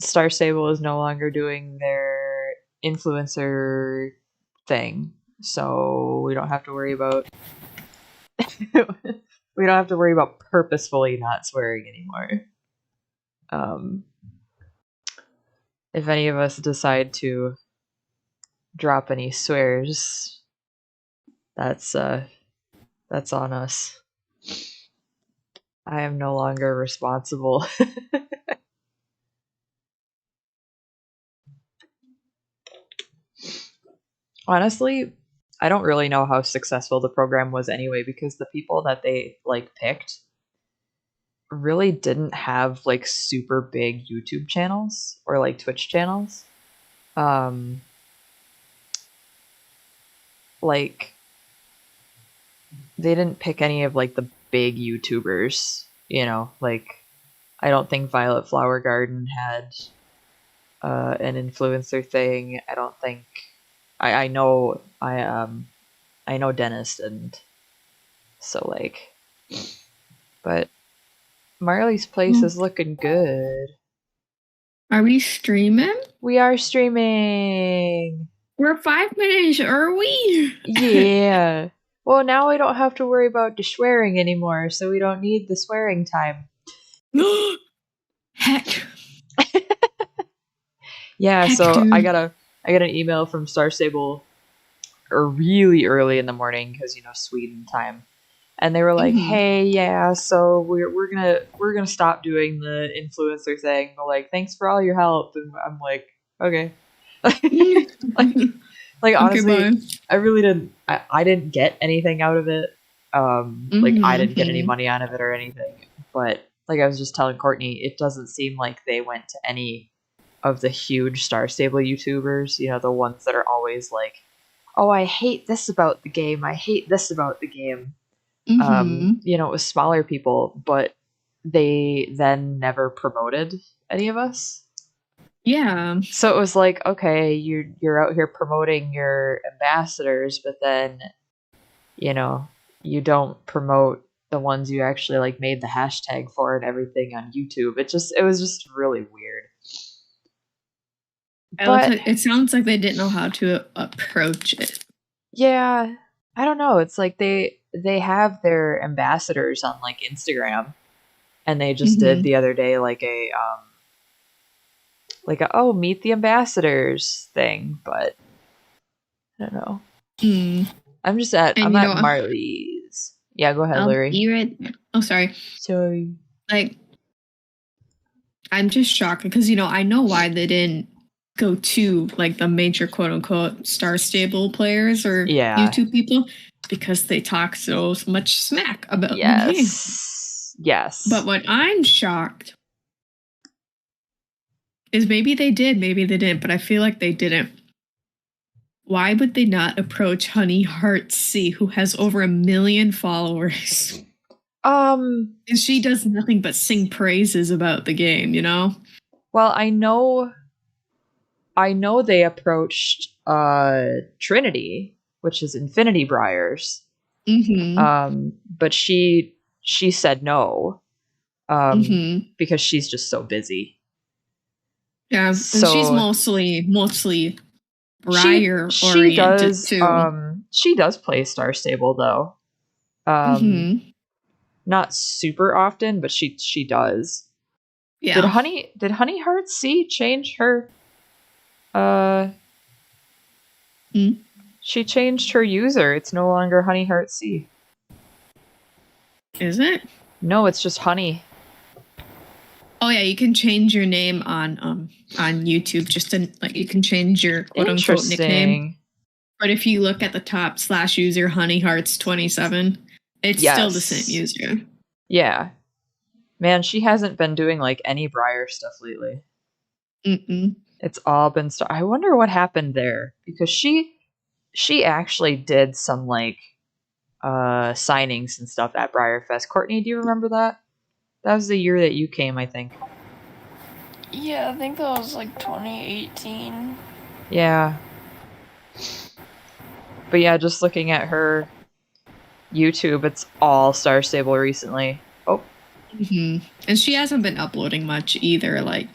Star Stable is no longer doing their influencer thing, so we don't have to worry about purposefully not swearing anymore. If any of us decide to drop any swears, that's on us. I am no longer responsible. Honestly, I don't really know how successful the program was anyway, because the people that they picked really didn't have super big YouTube channels or Twitch channels. They didn't pick any of the big YouTubers, I don't think Violet Flower Garden had an influencer thing. I don't think I know Dennis didn't. So but Marley's place is looking good. Are we streaming? We are streaming. We're 5 minutes, are we? Yeah. Well, now I don't have to worry about the swearing anymore, so we don't need the swearing time. Heck. Yeah, heck, so dude. I got an email from Star Stable really early in the morning, because Sweden time, and they were like, "Hey, yeah, so we're gonna stop doing the influencer thing, but thanks for all your help." And I'm like, okay. Honestly, okay, I really didn't. I didn't get anything out of it. I didn't get any money out of it or anything. But I was just telling Courtney, it doesn't seem like they went to any of the huge Star Stable YouTubers. The ones that are always like, "Oh, I hate this about the game. I hate this about the game." It was smaller people, but they then never promoted any of us. Yeah. So it was like, okay, you're out here promoting your ambassadors, but then, you don't promote the ones you actually made the hashtag for and everything on YouTube. It was just really weird. But it sounds like they didn't know how to approach it. Yeah, I don't know. It's like they have their ambassadors on Instagram, and they just did the other day oh, meet the ambassadors thing, but I don't know. I'm at Marley's. Yeah, go ahead, Larry. Oh, sorry. Sorry. I'm just shocked because I know why they didn't go to the major quote unquote Star Stable players or YouTube people, because they talk so much smack about the game. Yes. But what I'm shocked is maybe they did, maybe they didn't, but I feel like they didn't. Why would they not approach Honey Heart C, who has over 1 million followers? And she does nothing but sing praises about the game, Well, I know they approached Trinity, which is Infinity Briars. But she said no. Because she's just so busy. Yeah, so, and she's mostly Briar oriented too. She does play Star Stable though. Not super often, but she does. Yeah. Did Honey Heart C change her? She changed her user. It's no longer Honey Heart C. Is it? No, it's just Honey. Oh yeah, you can change your name on YouTube. Just to you can change your quote unquote nickname. But if you look at the top /user honeyhearts27, it's still the same user. Yeah, man, she hasn't been doing any Briar stuff lately. It's all been I wonder what happened there, because she actually did some signings and stuff at Briarfest. Courtney, do you remember that? That was the year that you came, I think. Yeah, I think that was 2018. Yeah. But yeah, just looking at her YouTube, it's all Star Stable recently. Oh, Mm-hmm. And she hasn't been uploading much either. Like,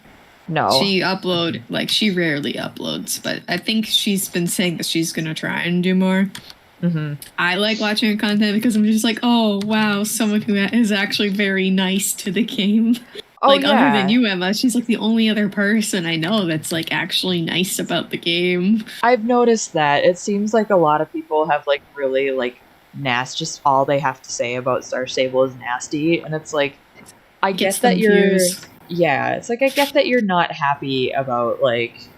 no, she rarely uploads, but I think she's been saying that she's gonna try and do more. Mm-hmm. I like watching her content because I'm just like, oh wow, someone who is actually very nice to the game. Oh, like, yeah. other than you, Emma, she's like the only other person I know that's like actually nice about the game. I've noticed that. It seems like a lot of people have like really like nasty, just all they have to say about Star Stable is nasty, and it's like, I Gets get that them you're views. yeah, it's like I get that you're not happy about like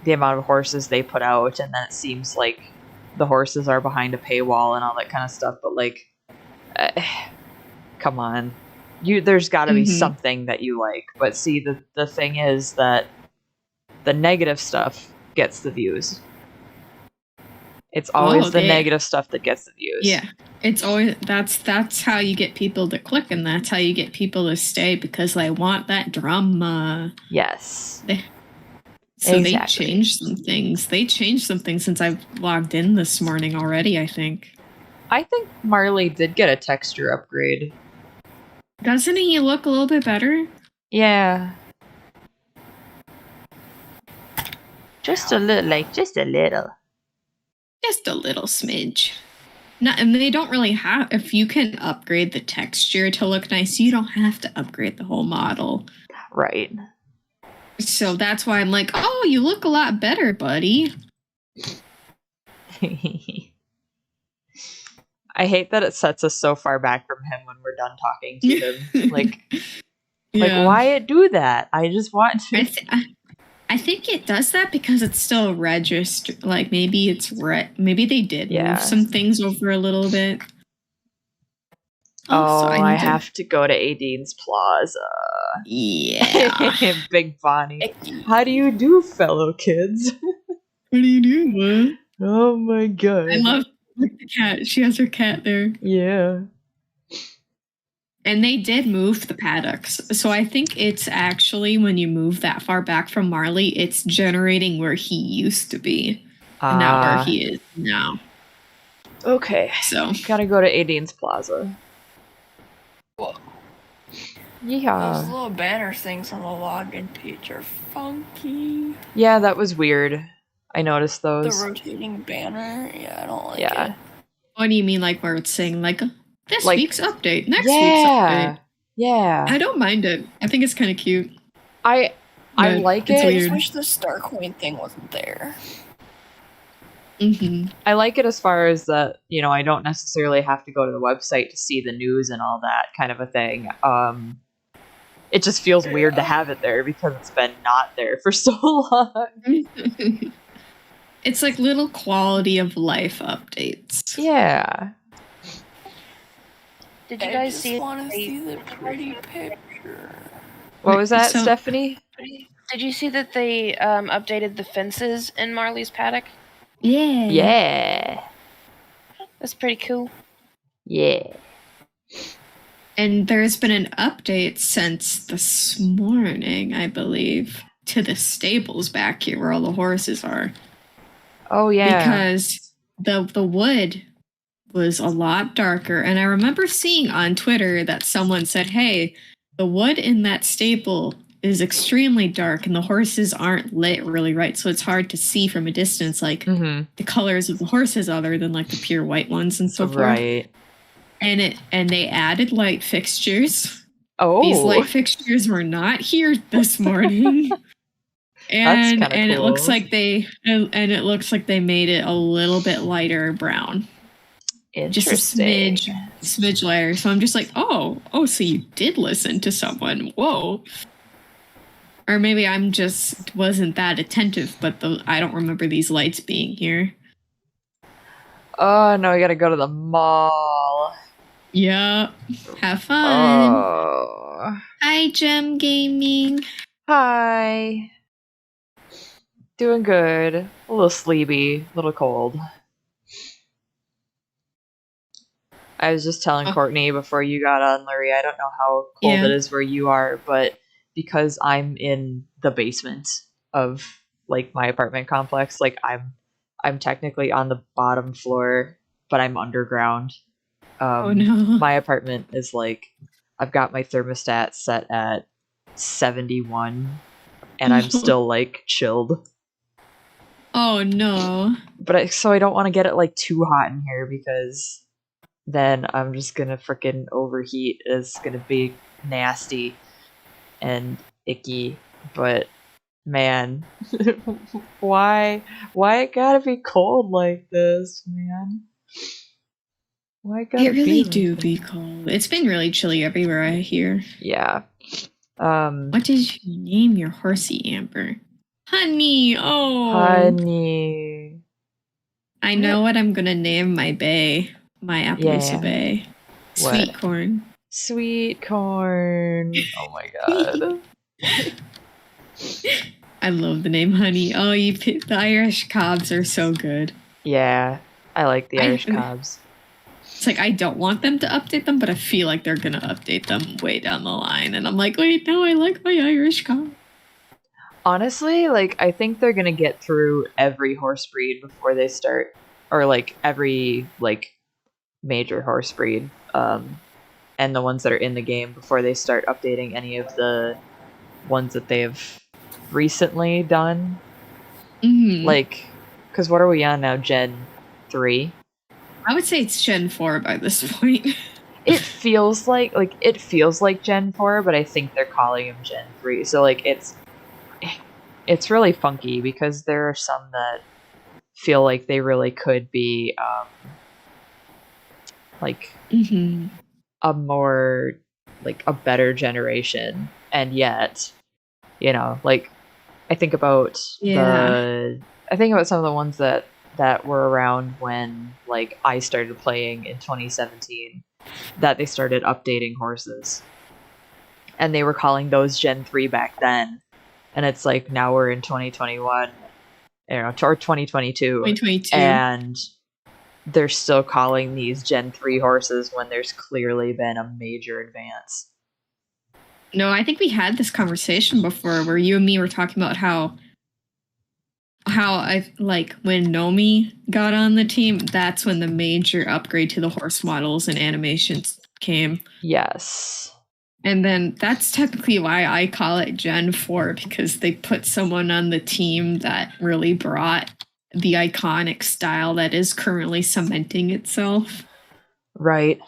the amount of horses they put out, and then it seems like the horses are behind a paywall and all that kind of stuff, but like come on. There's got to be something that you like. But see, the thing is that the negative stuff gets the views. It's always the negative stuff that gets the views. Yeah. It's always that's how you get people to click, and that's how you get people to stay, because they want that drama. Yes. So they changed some things. They changed some things since I've logged in this morning already, I think. I think Marley did get a texture upgrade. Doesn't he look a little bit better? Yeah. Just a little. Just a little smidge. And they don't really have, if you can upgrade the texture to look nice, you don't have to upgrade the whole model. Right. So that's why I'm like, oh, you look a lot better, buddy. I hate that it sets us so far back from him when we're done talking to him. Like, why it do that? I just want to. I think it does that because it's still registered. Like, maybe it's maybe they did move some things over a little bit. Oh, so I have to go to Adine's Plaza. Yeah. Big Bonnie. How do you do, fellow kids? What do you do, what? Oh my god. I love the cat. She has her cat there. Yeah. And they did move the paddocks. So I think it's actually, when you move that far back from Marley, it's generating where he used to be. And not where he is now. Okay. So gotta go to Adine's Plaza. Whoa. Yeah. Those little banner things on the login page are funky. Yeah, that was weird. I noticed those. The rotating banner? Yeah, I don't like it. What do you mean, like where it's saying, like, this week's update, next week's update? Yeah. I don't mind it. I think it's kind of cute. I like it. I just wish the Star Coin thing wasn't there. Mm-hmm. I like it as far as that, you know, I don't necessarily have to go to the website to see the news and all that kind of a thing. It just feels weird to have it there because it's been not there for so long. It's like little quality of life updates. Yeah. Did you guys see? I want to see the pretty picture. What was that, Stephanie? Did you see that they updated the fences in Marley's paddock? Yeah. Yeah. That's pretty cool. Yeah. And there's been an update since this morning, I believe, to the stables back here where all the horses are. Oh, yeah. Because the wood was a lot darker. And I remember seeing on Twitter that someone said, hey, the wood in that stable is extremely dark and the horses aren't lit really right. So it's hard to see from a distance, like, the colors of the horses other than, like, the pure white ones and so forth. Right. And they added light fixtures. Oh. These light fixtures were not here this morning. And That's and cool. it looks like they made it a little bit lighter brown. Just a smidge lighter. So I'm just like, oh, so you did listen to someone. Whoa. Or maybe I'm just wasn't that attentive, but I don't remember these lights being here. Oh, no, I gotta go to the mall. Yeah. Have fun. Oh. Hi, Gem Gaming. Hi. Doing good. A little sleepy, a little cold. I was just telling Courtney before you got on, Larry, I don't know how cold it is where you are, but because I'm in the basement of, like, my apartment complex, like, I'm technically on the bottom floor, but I'm underground. Oh no. My apartment is, like, I've got my thermostat set at 71, and I'm still like chilled. Oh no. But so I don't want to get it like too hot in here because then I'm just gonna freaking overheat. It's gonna be nasty and icky. But man, why it gotta be cold like this, man? Why it gotta It really be be cold. It's been really chilly everywhere, I hear. Yeah. What did you name your horsey, Amber? Honey. Oh. Honey. I know what I'm gonna name my bay. My Appaloosa Bay. Sweet What? corn. Sweet corn. Oh my god. I love the name Honey. Oh, the Irish cobs are so good. Yeah, I like the Irish cobs. It's like I don't want them to update them, but I feel like they're gonna update them way down the line, and I'm like, wait, no, I like my Irish cob. Honestly, like I think they're gonna get through every horse breed before they start, or like every like major horse breed, and the ones that are in the game before they start updating any of the ones that they've recently done. Mm-hmm. Like, because what are we on now? Gen 3? I would say it's Gen 4 by this point. It feels like Gen 4, but I think they're calling him Gen 3. So like it's really funky because there are some that feel like they really could be like a more like a better generation, and yet, you know, like I think about some of the ones that were around when like I started playing in 2017, that they started updating horses, and they were calling those Gen 3 back then, and it's like now we're in 2021, or 2022, and they're still calling these Gen 3 horses when there's clearly been a major advance. No, I think we had this conversation before where you and me were talking about how I like when Nomi got on the team, that's when the major upgrade to the horse models and animations came. Yes. And then that's technically why I call it Gen 4, because they put someone on the team that really brought the iconic style that is currently cementing itself. Right.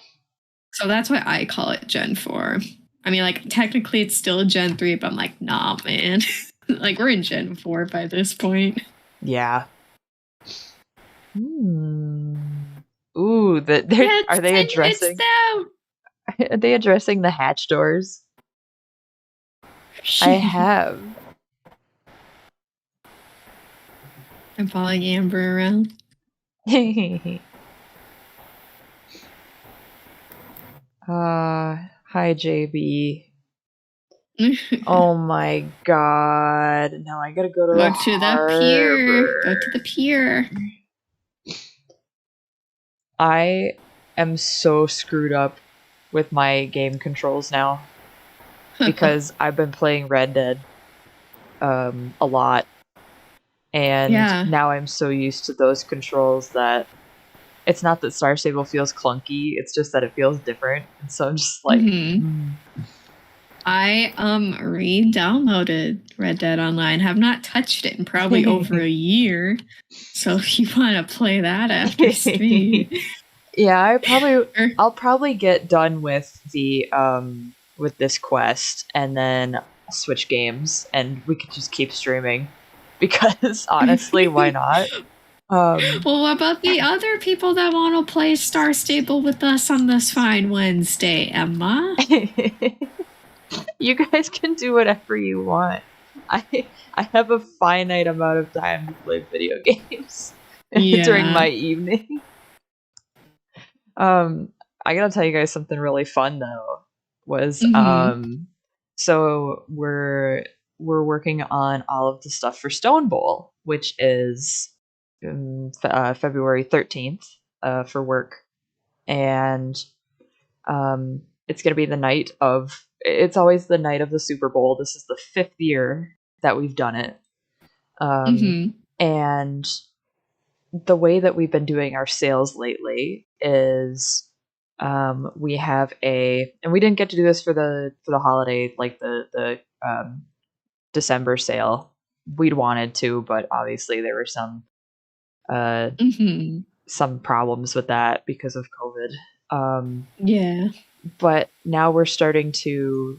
So that's why I call it Gen 4. I mean, like, technically it's still Gen 3, but I'm like, nah, man. Like, we're in Gen 4 by this point. Yeah. Ooh, are they addressing? Are they addressing the hatch doors? I have. I'm following Amber around. Hi JB. Oh my god. Now I gotta go to the pier. Go to the pier. I am so screwed up with my game controls now because I've been playing Red Dead a lot, and now I'm so used to those controls that it's not that Star Stable feels clunky, it's just that it feels different, and so I'm just like I re-downloaded Red Dead Online. Have not touched it in probably over a year. So if you want to play that after stream. Yeah, I'll probably get done with the with this quest and then switch games, and we could just keep streaming because honestly, why not? Well, what about the other people that want to play Star Stable with us on this fine Wednesday, Emma? You guys can do whatever you want. I have a finite amount of time to play video games during my evening. I gotta tell you guys something really fun though. So we're working on all of the stuff for Stone Bowl, which is February 13th for work, and it's gonna be the night of. It's always the night of the Super Bowl. This is the 5th year that we've done it, and the way that we've been doing our sales lately is We have and we didn't get to do this for the holiday, like the December sale. We'd wanted to, but obviously there were some problems with that because of COVID. Yeah. But now we're starting to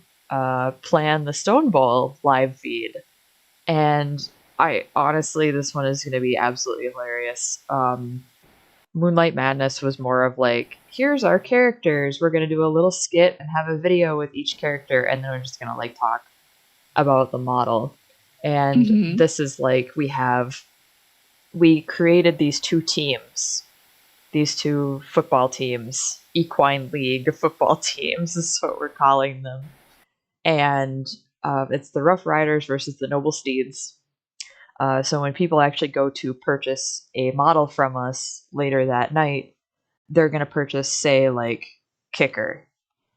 plan the Stone Bowl live feed, and I honestly, this one is going to be absolutely hilarious. Moonlight Madness was more of like, here's our characters. We're going to do a little skit and have a video with each character, and then we're just going to like talk about the model. And this is like, we created these two teams, these two football teams, equine league football teams is what we're calling them. And it's the Rough Riders versus the Noble Steeds. So when people actually go to purchase a model from us later that night, they're going to purchase, say, like Kicker.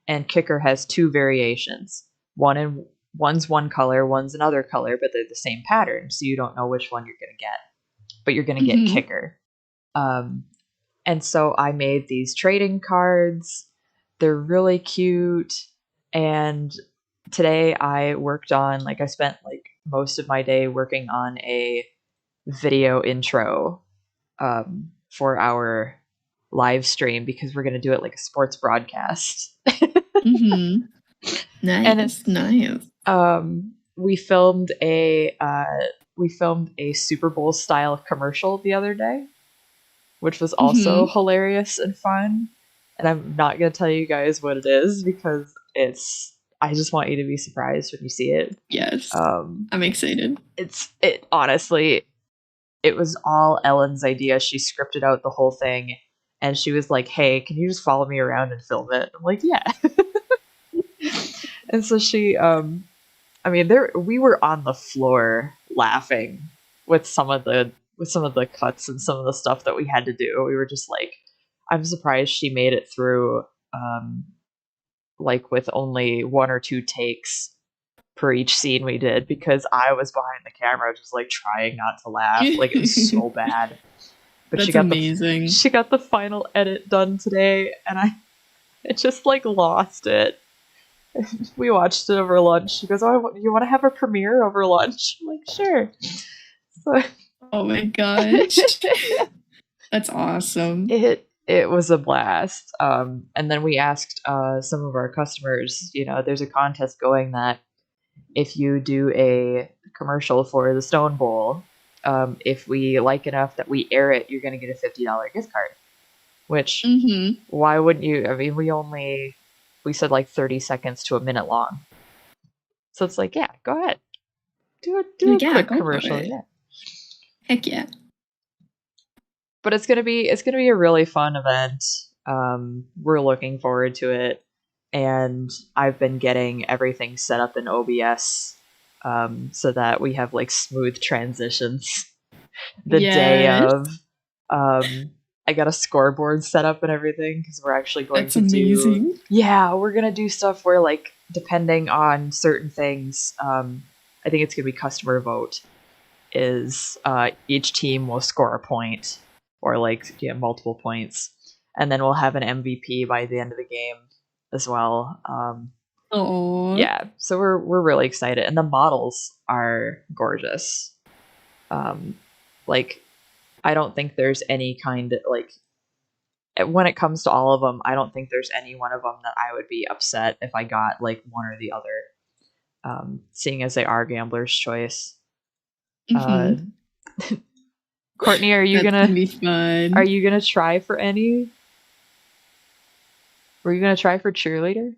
And Kicker has two variations. One's one color, one's another color, but they're the same pattern, so you don't know which one you're going to get. But you're going to get Kicker. And so I made these trading cards. They're really cute. And today I worked on, I spent most of my day working on a video intro for our live stream, because we're going to do it like a sports broadcast. Nice. And it's nice. We filmed a Super Bowl style commercial the other day, which was also hilarious and fun. And I'm not going to tell you guys what it is, because I just want you to be surprised when you see it. Yes. I'm excited. Honestly, it was all Ellen's idea. She scripted out the whole thing, and she was like, hey, can you just follow me around and film it? I'm like, yeah. And so she, we were on the floor laughing with some of the cuts and some of the stuff that we had to do. We were just like, I'm surprised she made it through, with only one or two takes per each scene we did, because I was behind the camera just trying not to laugh. It was so bad. But That's amazing. She got the final edit done today, and I just lost it. We watched it over lunch. She goes, "Oh, you want to have a premiere over lunch?" I'm like, sure. So, oh my gosh. That's awesome. It was a blast. And then we asked some of our customers, there's a contest going that if you do a commercial for the Stone Bowl, if we like enough that we air it, you're going to get a $50 gift card. Which, why wouldn't you? I mean, we said 30 seconds to a minute long. So it's yeah, go ahead. Do a quick commercial. Yeah. Heck yeah. But it's gonna be a really fun event. We're looking forward to it, and I've been getting everything set up in OBS, so that we have smooth transitions. The day of, I got a scoreboard set up and everything, because we're actually going to amazing. We're gonna do stuff where depending on certain things, I think it's gonna be customer vote. Is each team will score a point, or multiple points, and then we'll have an MVP by the end of the game as well. Yeah, so we're really excited, and the models are gorgeous. I don't think there's any kind of when it comes to all of them, I don't think there's any one of them that I would be upset if I got one or the other, seeing as they are Gambler's Choice. Courtney, are you gonna be fun? Are you gonna try for any? Were you gonna try for cheerleader?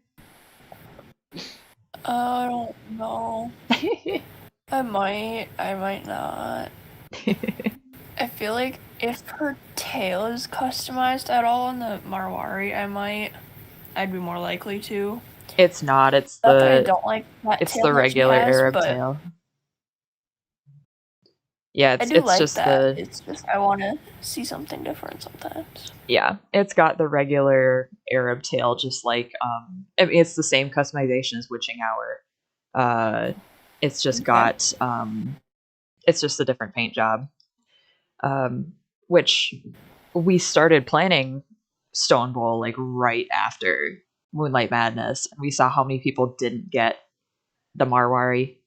I don't know. I might not. I feel like if her tail is customized at all in the Marwari, I'd be more likely to. It's not. It's not that I don't like that. It's the regular Arab tail. Yeah, it's like just that. It's just I want to see something different sometimes. Yeah, it's got the regular Arab tail, just it's the same customization as Witching Hour. It's just got it's just a different paint job. Which we started planning Stone Bowl like right after Moonlight Madness, and we saw how many people didn't get the Marwari,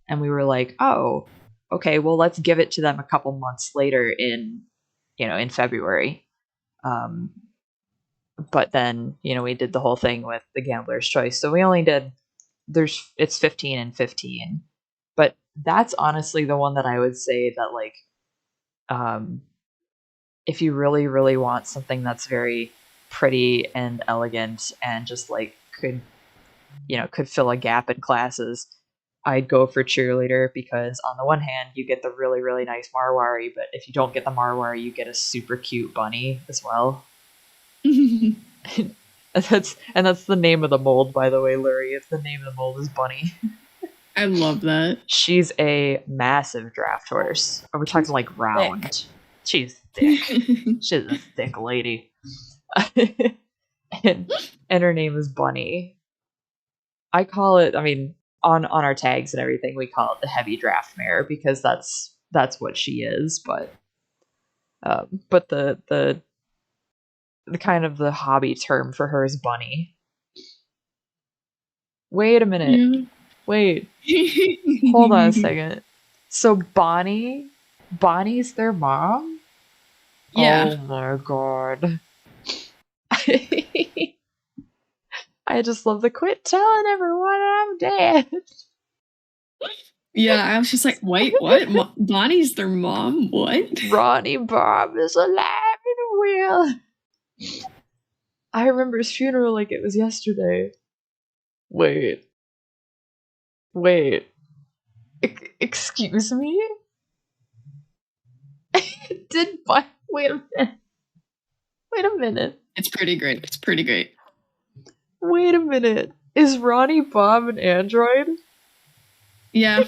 and we were like, oh, okay, well, let's give it to them a couple months later in February. But then, we did the whole thing with the Gambler's Choice. So we only did, it's 15 and 15. But that's honestly the one that I would say that, like, if you really, really want something that's very pretty and elegant and just, like, could fill a gap in classes, I'd go for Cheerleader, because on the one hand, you get the really, really nice Marwari, but if you don't get the Marwari, you get a super cute bunny as well. That's the name of the mold, by the way, Lurie. It's the name of the mold is Bunny. I love that. She's a massive draft horse. We're talking like round. Thick. She's thick. She's a thick lady. and her name is Bunny. I call it, on our tags and everything, we call it the heavy draft mare, because that's what she is. But the kind of the hobby term for her is Bunny. Wait a minute. Yeah. Wait. Hold on a second. So Bonnie's their mom? Yeah. Oh my god. I just love the quit telling everyone I'm dead. Yeah, I was just like, wait, what? Bonnie's their mom? What? Ronnie Bob is alive in a wheel. I remember his funeral like it was yesterday. Wait. Excuse me? Wait a minute. It's pretty great. Wait a minute. Is Ronnie Bob an android? Yeah.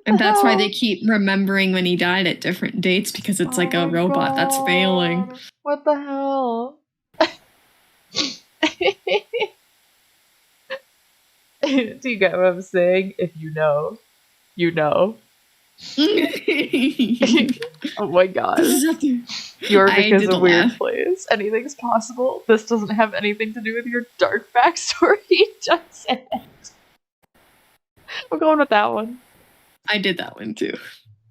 And that's why they keep remembering when he died at different dates, because it's like a robot that's failing. What the hell? Do you get what I'm saying? If you know, you know. Oh my god. You're because of weird plays. Anything's possible. This doesn't have anything to do with your dark backstory, does it? I'm going with that one. I did that one too.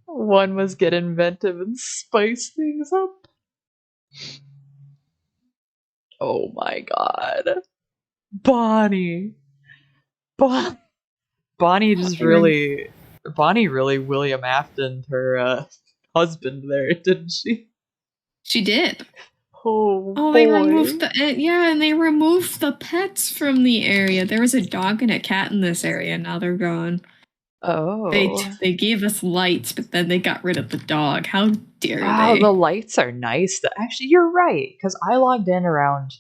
One was get inventive and spice things up. Oh my god. Bonnie really William Afton'd her husband there, didn't she? She did. Oh boy. They removed and they removed the pets from the area. There was a dog and a cat in this area. Now they're gone. Oh. They gave us lights, but then they got rid of the dog. How dare they? Oh, the lights are nice. Actually, you're right, because I logged in around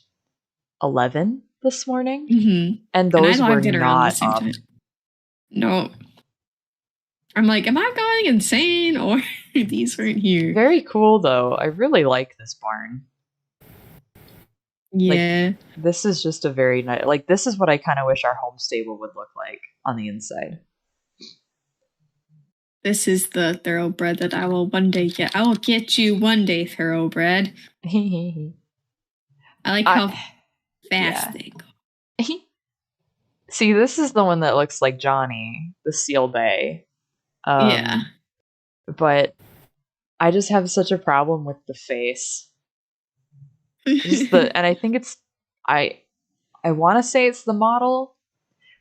11 this morning, and those were not up. No. I'm like, am I going insane, or these weren't here? Very cool, though. I really like this barn. Yeah. Like, this is just a very nice... Like, this is what I kind of wish our home stable would look like on the inside. This is the thoroughbred that I will one day get. I will get you one day, thoroughbred. I like how fast they go. See, this is the one that looks like Johnny, the Seal Bay. Yeah. But I just have such a problem with the face. And I think it's... I want to say it's the model,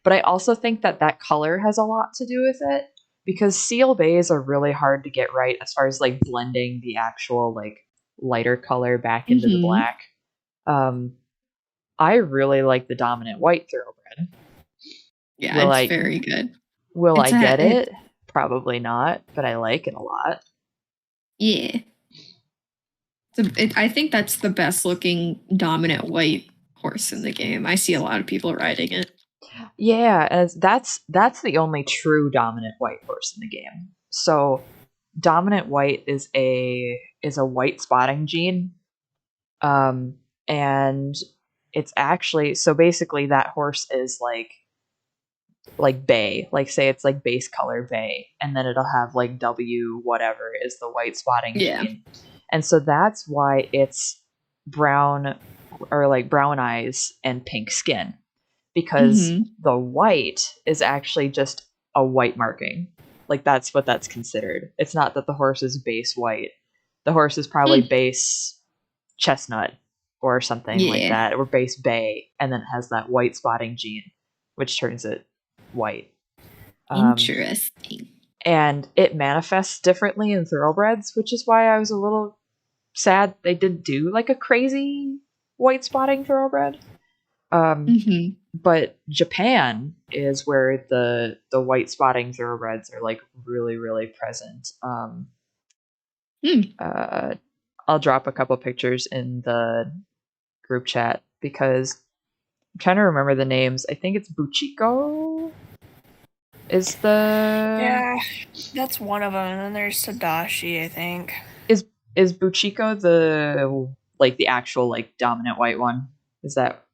but I also think that color has a lot to do with it. Because Seal Bays are really hard to get right as far as like blending the actual like lighter color back into the black. I really like the dominant white thoroughbred. Yeah, it's very good. Will I get it? Probably not, but I like it a lot. Yeah. I think that's the best looking dominant white horse in the game. I see a lot of people riding it. Yeah, as that's the only true dominant white horse in the game. So dominant white is a white spotting gene. And it's actually, so basically that horse is like like bay, like say it's like base color bay, and then it'll have like W whatever is the white spotting gene. And so that's why it's brown or like brown eyes and pink skin, because the white is actually just a white marking. Like that's what that's considered. It's not that the horse is base white. The horse is probably base chestnut or something like that, or base bay, and then it has that white spotting gene, which turns it white. Interesting. And it manifests differently in thoroughbreds, which is why I was a little sad they didn't do like a crazy white spotting thoroughbred. But Japan is where the white spotting thoroughbreds are like really, really present. I'll drop a couple pictures in the group chat because I'm trying to remember the names. I think it's Buchiko is the... Yeah, that's one of them. And then there's Tadashi, I think. Is Buchiko the like the actual like dominant white one? Is that...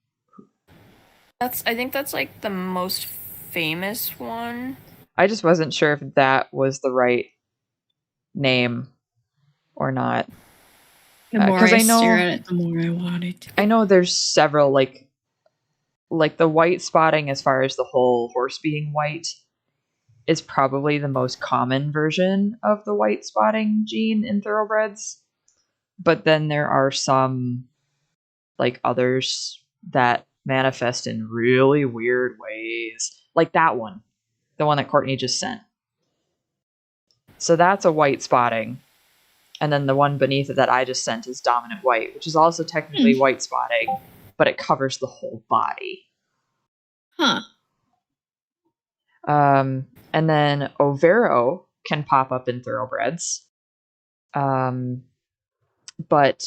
I think that's like the most famous one. I just wasn't sure if that was the right name or not. The more I stare at it, the more I want it. I know there's several like the white spotting as far as the whole horse being white is probably the most common version of the white spotting gene in thoroughbreds. But then there are some like others that manifest in really weird ways. Like that one. The one that Courtney just sent. So that's a white spotting. And then the one beneath it that I just sent is dominant white, which is also technically white spotting, but it covers the whole body. And then Overo can pop up in thoroughbreds. But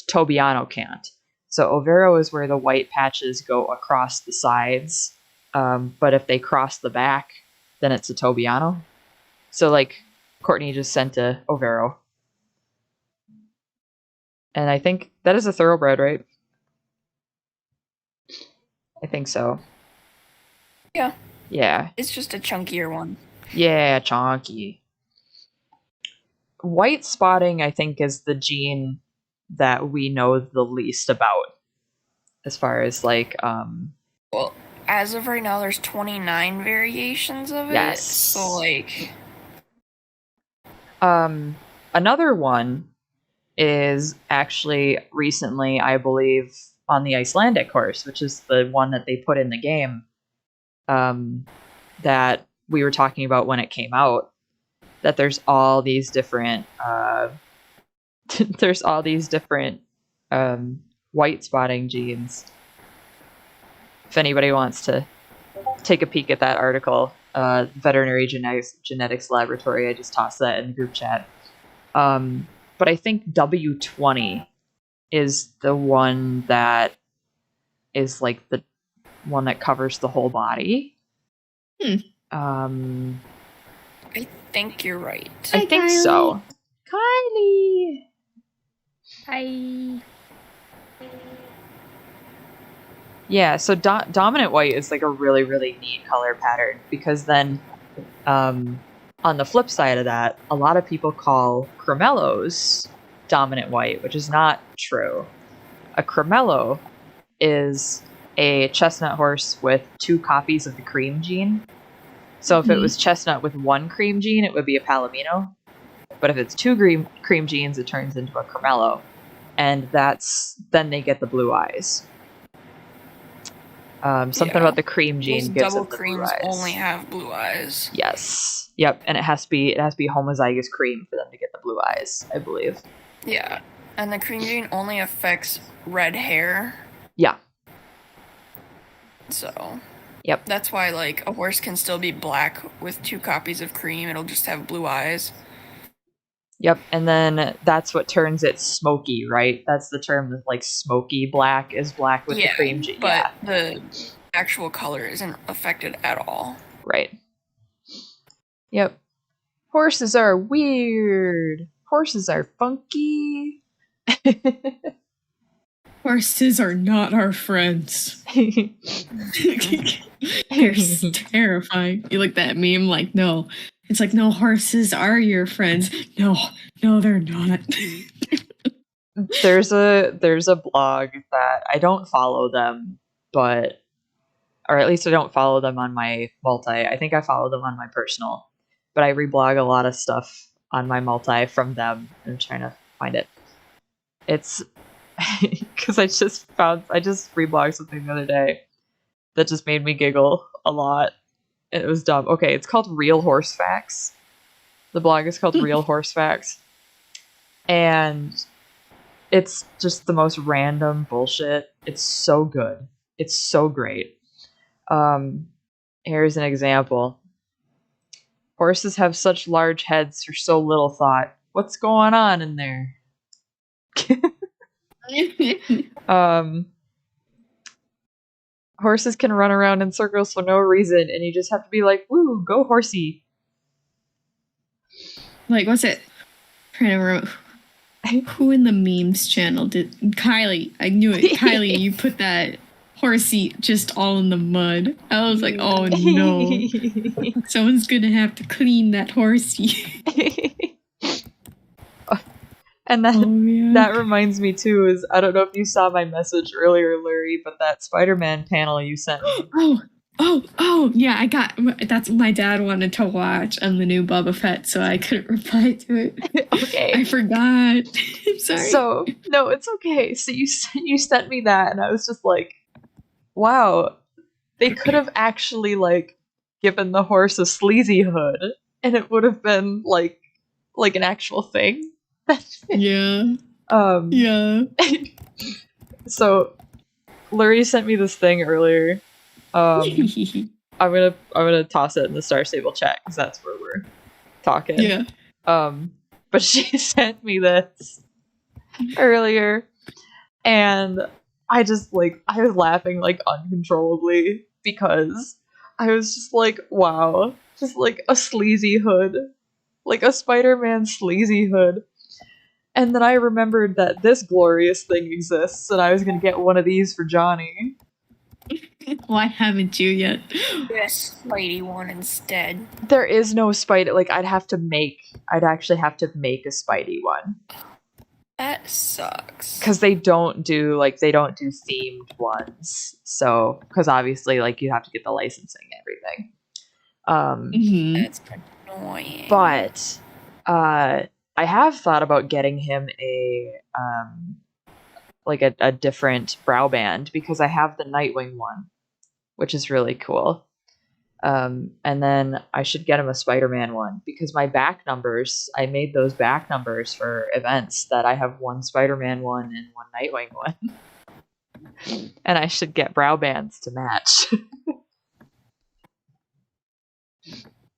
Tobiano can't. So Overo is where the white patches go across the sides. But if they cross the back, then it's a Tobiano. So like Courtney just sent a Overo. And I think that is a thoroughbred, right? I think so. Yeah. Yeah. It's just a chunkier one. Yeah, chunky. White spotting, I think, is the gene that we know the least about. As far as like... Well, as of right now, there's 29 variations of it. Yes. So like... Another one is actually recently, I believe, on the Icelandic horse, which is the one that they put in the game that we were talking about when it came out, that there's all these different white spotting genes. If anybody wants to take a peek at that article, Veterinary Genetics Laboratory, I just tossed that in the group chat. But I think W20 is the one that is like the one that covers the whole body. I think you're right. I think Kylie. So. Kylie! Hi. Yeah, so dominant white is like a really, really neat color pattern because then on the flip side of that, a lot of people call cremellos dominant white, which is not true. A cremello is a chestnut horse with 2 copies of the cream gene. So if it was chestnut with 1 cream gene, it would be a palomino. But if it's 2 cream genes, it turns into a cremello. And then they get the blue eyes. Something about the cream gene gives double it the creams blue eyes. only have blue eyes. Yes. Yep. And it has to be homozygous cream for them to get the blue eyes, I believe. Yeah. And the cream gene only affects red hair. Yeah. So. Yep. That's why like a horse can still be black with 2 copies of cream. It'll just have blue eyes. Yep, and then that's what turns it smoky, right? That's the term, like smoky black is black with the cream gene. But the actual color isn't affected at all. Right. Yep. Horses are weird. Horses are funky. Horses are not our friends. They're terrifying. You like that meme? Like, no. It's like, no, horses are your friends. No, they're not. There's a blog that I don't follow them, or at least I don't follow them on my multi. I think I follow them on my personal, but I reblog a lot of stuff on my multi from them. I'm trying to find it. It's because I just reblogged something the other day that just made me giggle a lot. It was dumb. Okay, it's called Real Horse Facts. The blog is called Real Horse Facts. And it's just the most random bullshit. It's so good. It's so great. Here's an example. Horses have such large heads for so little thought. What's going on in there? Horses can run around in circles for no reason, and you just have to be like, woo, go horsey. Like, what's it? I'm trying to remember. Who in the memes channel did Kylie? I knew it. Kylie, you put that horsey just all in the mud. I was like, oh no. Someone's gonna have to clean that horsey. And that reminds me too, is I don't know if you saw my message earlier, Lurie, but that Spider-Man panel you sent me. Oh, yeah, that's what my dad wanted to watch on the new Boba Fett, so I couldn't reply to it. Okay. I forgot. I'm sorry. So, no, it's okay. So you sent me that, and I was just like, wow, they could have actually, like, given the horse a sleazy hood, and it would have been, like an actual thing. Yeah. Yeah. So, Lurie sent me this thing earlier. I'm gonna toss it in the Star Stable chat because that's where we're talking. Yeah. But she sent me this earlier, and I was laughing like uncontrollably because I was just like, wow, just like a sleazy hood, like a Spider-Man sleazy hood. And then I remembered that this glorious thing exists, and I was gonna get one of these for Johnny. Why haven't you yet? Yes, lady one instead. There is no Spidey. Like, I'd actually have to make a Spidey one. That sucks. Because they don't do themed ones. So, because obviously, like, you have to get the licensing and everything. That's annoying. But, I have thought about getting him a different brow band, because I have the Nightwing one, which is really cool. And then I should get him a Spider-Man one, because my back numbers, I made those back numbers for events that I have one Spider-Man one and one Nightwing one. And I should get brow bands to match.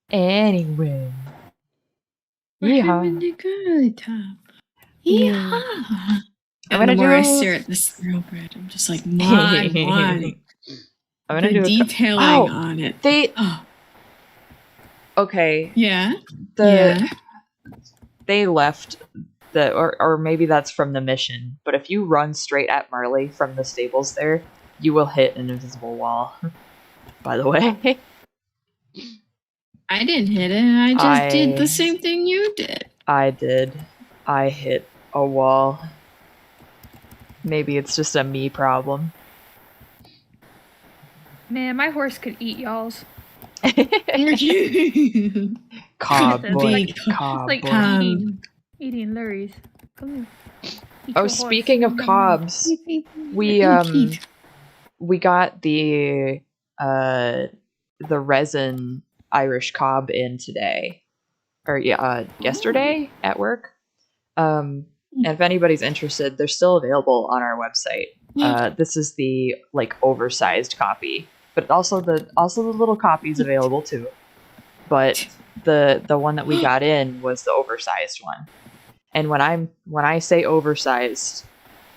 Anyway. We're having a good time. Yeah. I'm gonna the more I stare at this thoroughbred, I'm just like, my. I'm gonna the detailing on it. Okay. Yeah. They left or maybe that's from the mission, but if you run straight at Marley from the stables there, you will hit an invisible wall. By the way. I didn't hit it. I just did the same thing you did. I did. I hit a wall. Maybe it's just a me problem. Man, my horse could eat y'all's. Cobb boy. Eating Lurie's. Come here. Oh, speaking of Cobbs, we got the resin Irish Cobb in today, or yesterday at work. And if anybody's interested, they're still available on our website. This is the oversized copy, but also the little copies available too. But the one that we got in was the oversized one. And when I say oversized,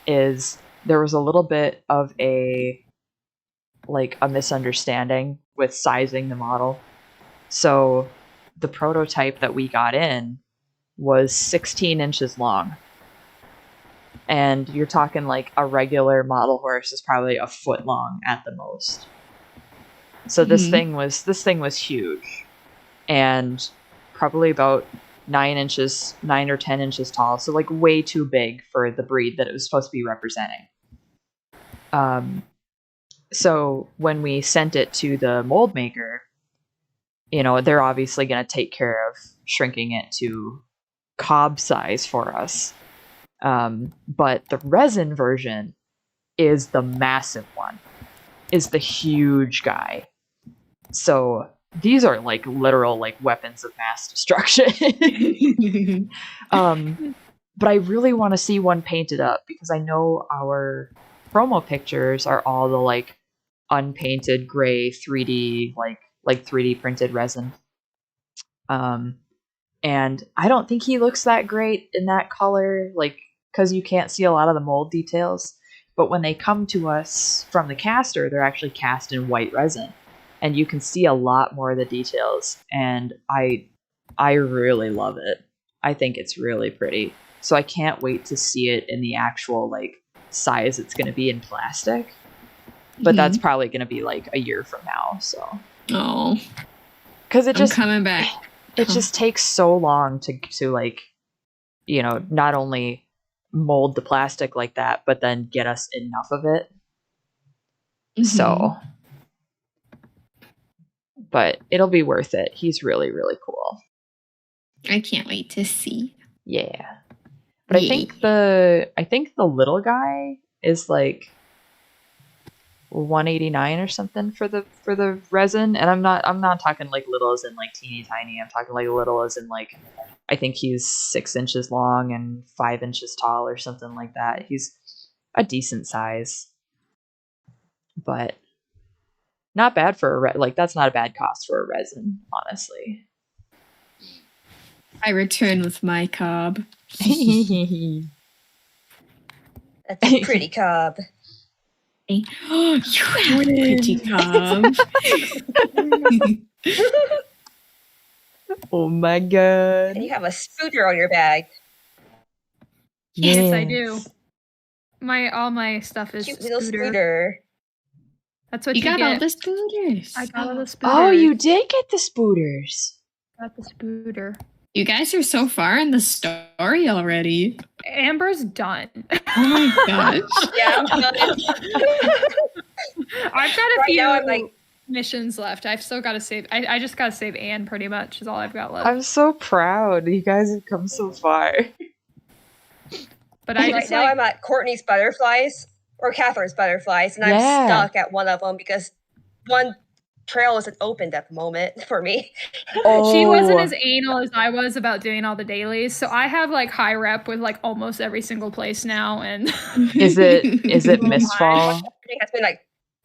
is there was a little bit of a misunderstanding with sizing the model. So the prototype that we got in was 16 inches long. and you're talking like a regular model horse is probably a foot long at the most. So this thing was huge, and probably about 9 or 10 inches tall. So like way too big for the breed that it was supposed to be representing. So when we sent it to the mold maker, they're obviously going to take care of shrinking it to cob size for us. But the resin version is the massive one, is the huge guy. So these are like literal like weapons of mass destruction. But I really want to see one painted up because I know our promo pictures are all the like unpainted gray 3D like 3D printed resin. And I don't think he looks that great in that color, like, because you can't see a lot of the mold details. But when they come to us from the caster, they're actually cast in white resin, and you can see a lot more of the details. And I really love it. I think it's really pretty. So I can't wait to see it in the actual like size it's going to be in plastic. But that's probably going to be like a year from now. So because I'm coming back. It just takes so long to like, not only mold the plastic like that, but then get us enough of it. So, but it'll be worth it. He's really, really cool. I can't wait to see. Yeah. But I think the little guy is like 189 or something for the resin, and I'm not talking like little as in like teeny tiny. I'm talking like little as in like I think he's 6 inches long and 5 inches tall or something like that. He's a decent size, but not bad for like that's not a bad cost for a resin, honestly. I return with my cob. That's a pretty cob. Oh, you have a pretty cob. Oh my god. And you have a scooter on your bag. Yes, I do. All my stuff is Cute little scooter. That's what you got. Get. All the scooters. I got all the spooters. Oh, you did get the spooters. Got the spooter. You guys are so far in the story already. Amber's done. Oh my gosh. Yeah, I'm done. I've got a few now I'm like, missions left. I've still got to save. I just got to save Anne pretty much is all I've got left. I'm so proud. You guys have come so far. But I right now I'm at Courtney's butterflies or Catherine's butterflies, and I'm stuck at one of them because one trail isn't opened at the moment for me. She wasn't as anal as I was about doing all the dailies, so I have like high rep with like almost every single place now. And is it Mistfall? I think it's been like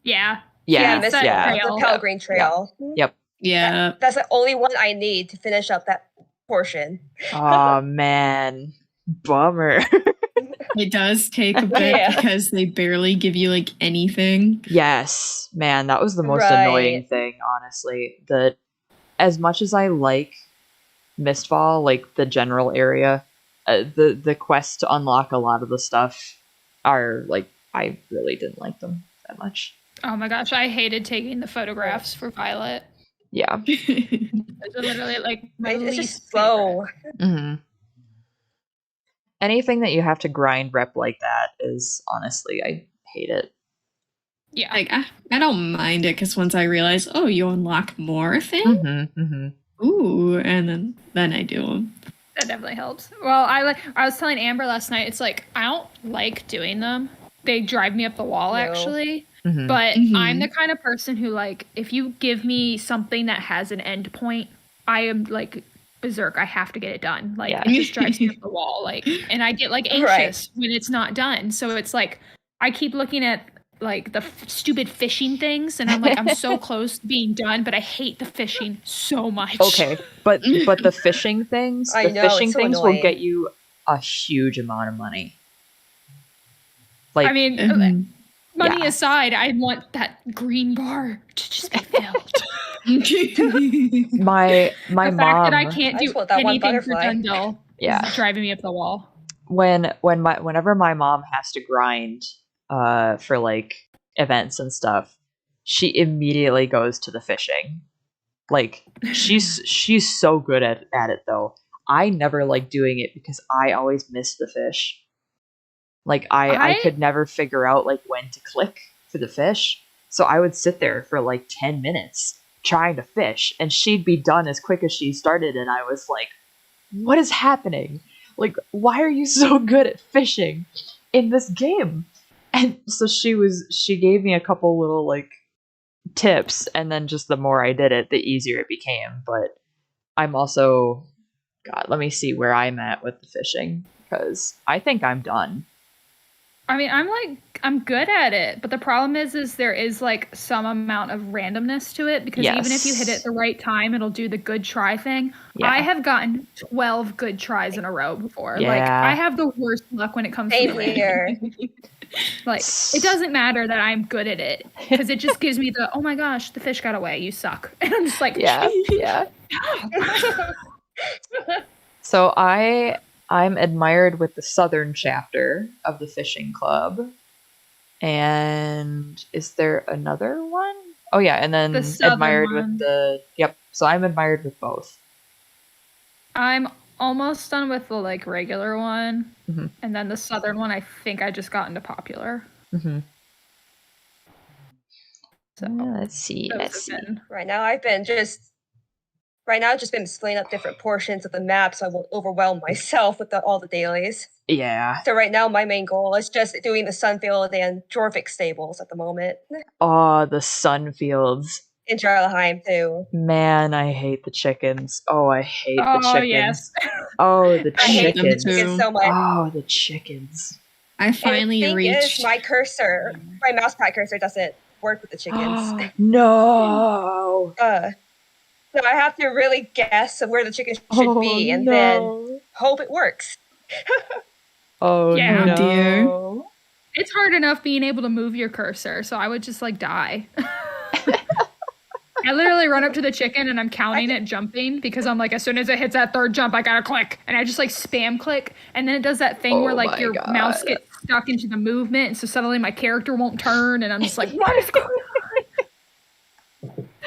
Mistfall. The Pelgrane Trail. Yep. Yeah. That's the only one I need to finish up that portion. Oh man, bummer. It does take a bit because they barely give you like anything. Yes, man, that was the most annoying thing, honestly. That as much as I like Mistfall, like the general area, the quests to unlock a lot of the stuff are like I really didn't like them that much. Oh my gosh, I hated taking the photographs for Violet. Yeah, Those are literally like my it's least just slow. Mm-hmm. Anything that you have to grind rep like that is honestly, I hate it. Yeah, like I don't mind it because once I realize, oh, you unlock more things. Mm-hmm, mm-hmm. Ooh, and then I do them. That definitely helps. Well, I was telling Amber last night. It's like I don't like doing them. They drive me up the wall, actually. Mm-hmm. But I'm the kind of person who, like, if you give me something that has an end point, I am like berserk. I have to get it done. Like, it just drives me up the wall. Like, and I get like anxious when it's not done. So it's like I keep looking at like the stupid fishing things, and I'm like, I'm so close to being done, but I hate the fishing so much. Okay, but the fishing things, will get you a huge amount of money. Like, I mean, money aside, I want that green bar to just be filled. my the mom. fact that I can't do anything for Dundle is driving me up the wall. whenever my mom has to grind for like events and stuff, she immediately goes to the fishing. Like she's so good at it though. I never like doing it because I always miss the fish. Like I could never figure out like when to click for the fish. So I would sit there for like 10 minutes trying to fish, and she'd be done as quick as she started, and I was like, what is happening? Like, why are you so good at fishing in this game? And so she gave me a couple little like tips, and then just the more I did it, the easier it became. But I'm also, God, let me see where I'm at with the fishing, because I think I'm done. I mean, I'm good at it, but the problem is there is like some amount of randomness to it, because even if you hit it at the right time, it'll do the good try thing. Yeah. I have gotten 12 good tries in a row before. Yeah. Like, I have the worst luck when it comes to it. Like, it doesn't matter that I'm good at it, because it just gives me the, oh my gosh, the fish got away, you suck. And I'm just like, yeah. So I'm admired with the southern chapter of the fishing club. And is there another one? Oh yeah, and then admired with the so I'm admired with both. I'm almost done with the like regular one, and then the southern one I think I just got into popular. So let's see. Right now I've just been splitting up different portions of the map so I won't overwhelm myself with all the dailies. Yeah. So right now my main goal is just doing the Sunfield and Jorvik stables at the moment. Oh, the Sunfields. In Jarlaheim too. Man, I hate the chickens. Oh, I hate the chickens. Yes. Oh, the chickens. I hate the chickens so much. Oh, the chickens. I finally reached. My mousepad cursor doesn't work with the chickens. No. So I have to really guess where the chicken should be, and then hope it works. Oh yeah, dear. It's hard enough being able to move your cursor, so I would just like die. I literally run up to the chicken and I'm counting it jumping, because I'm like, as soon as it hits that third jump, I gotta click, and I just like spam click, and then it does that thing where like your mouse gets stuck into the movement, and so suddenly my character won't turn, and I'm just like, what is going on?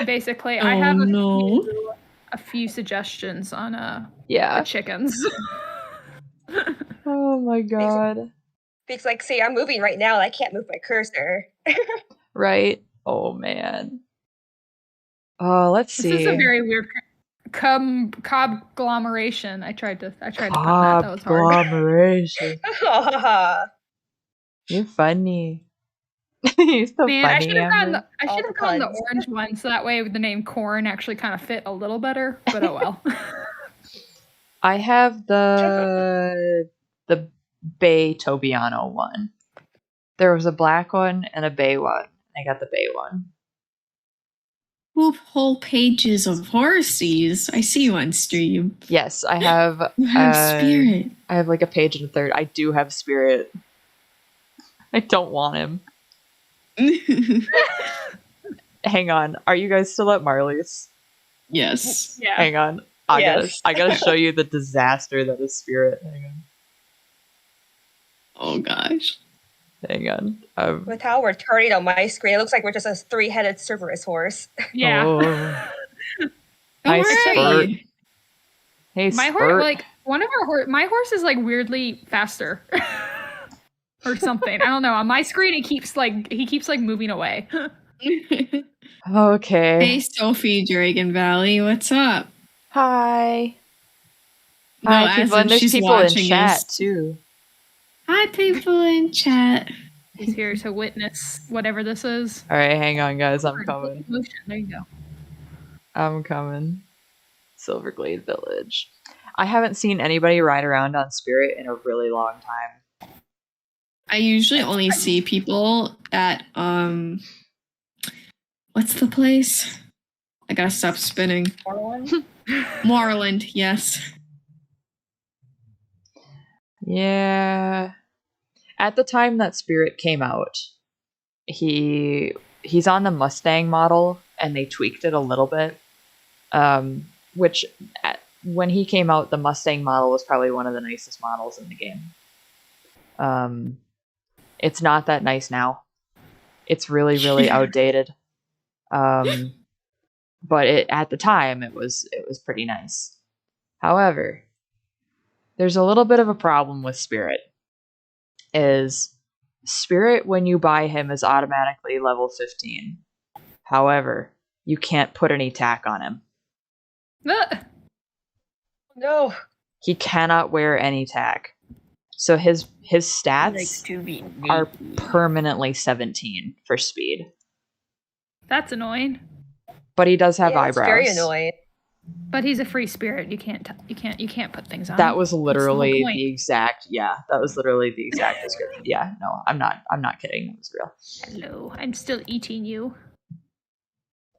Basically, I have a few suggestions on the chickens. Oh my god. Because like, see, I'm moving right now and I can't move my cursor. Right? Oh man. Oh, let's see. This is a very weird conglomeration. I tried to pun that. That was hard. Conglomeration. You're funny. You're so funny. I should have gotten the orange one, so that way the name Corn actually kind of fit a little better, but oh well. I have the Bay Tobiano one. There was a black one and a bay one. I got the bay one. Whole pages of horses. I see you on stream. Yes, I have. You have Spirit. I have like a page and a third. I do have Spirit. I don't want him. Hang on. Are you guys still at Marley's? Yes. Yeah. Hang on. I gotta show you the disaster that is Spirit. Hang on. Oh gosh. Hang on. With how we're turning on my screen, it looks like we're just a 3-headed Cerberus horse. Yeah. Oh. Hi, Spurt. Hey, my horse, like one of our my horse is like weirdly faster. Or something. I don't know. On my screen, he keeps like moving away. Okay. Hey, Sophie, Dragon Valley, what's up? Hi. No, hi, people. And there's people in chat too. Hi, people in chat. He's here to witness whatever this is. All right, hang on, guys. I'm coming. There you go. I'm coming. Silverglade Village. I haven't seen anybody ride around on Spirit in a really long time. I usually only see people at what's the place? I gotta stop spinning. Moreland, yes. Yeah. At the time that Spirit came out, he's on the Mustang model, and they tweaked it a little bit. Which when he came out, the Mustang model was probably one of the nicest models in the game. It's not that nice now. It's really, really outdated. But at the time it was pretty nice. However, there's a little bit of a problem with Spirit. Is Spirit, when you buy him, is automatically level 15. However, you can't put any tack on him. No. He cannot wear any tack. So his stats are permanently 17 for speed. That's annoying. But he does have eyebrows. It's very annoying. But he's a free spirit. You can't put things on. That was literally the exact description. Yeah, no, I'm not kidding. It was real. Hello, I'm still eating you.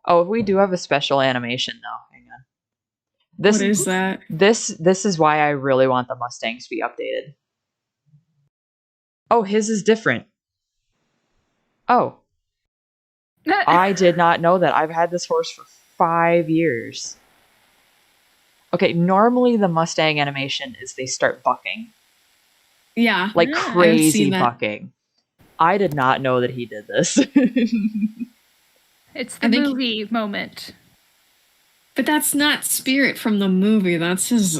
Oh, we do have a special animation though. Hang on. What is that? This is why I really want the Mustangs to be updated. Oh, his is different. Oh. I did not know that. I've had this horse for 5 years. Okay, normally the Mustang animation is they start bucking. Yeah. Like crazy bucking. I did not know that he did this. It's the movie moment. But that's not Spirit from the movie. That's his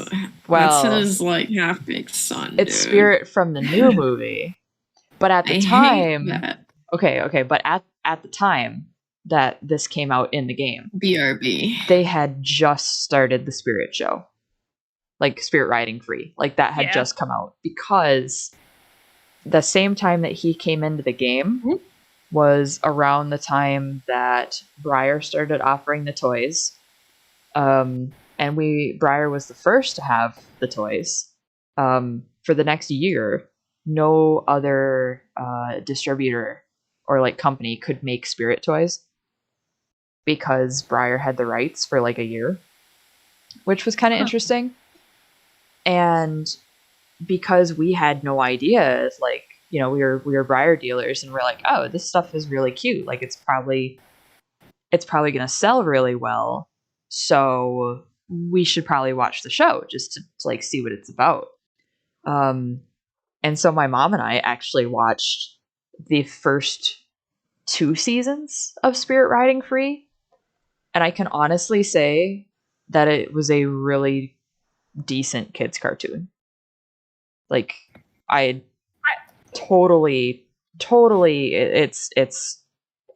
like half-baked son. It's Spirit from the new movie. But at the time, okay, but at the time that this came out in the game, BRB, they had just started the Spirit show, like Spirit Riding Free, like that had just come out, because the same time that he came into the game was around the time that Breyer started offering the toys, and Breyer was the first to have the toys. For the next year, no other distributor or like company could make Spirit toys because Breyer had the rights for like a year, which was kind of interesting. And because we had no idea, like, you know, we were Breyer dealers, and we're like, oh, this stuff is really cute. Like, it's probably going to sell really well. So we should probably watch the show just to like see what it's about. And so my mom and I actually watched the first 2 seasons of Spirit Riding Free. And I can honestly say that it was a really decent kids cartoon. Like, I totally, it's,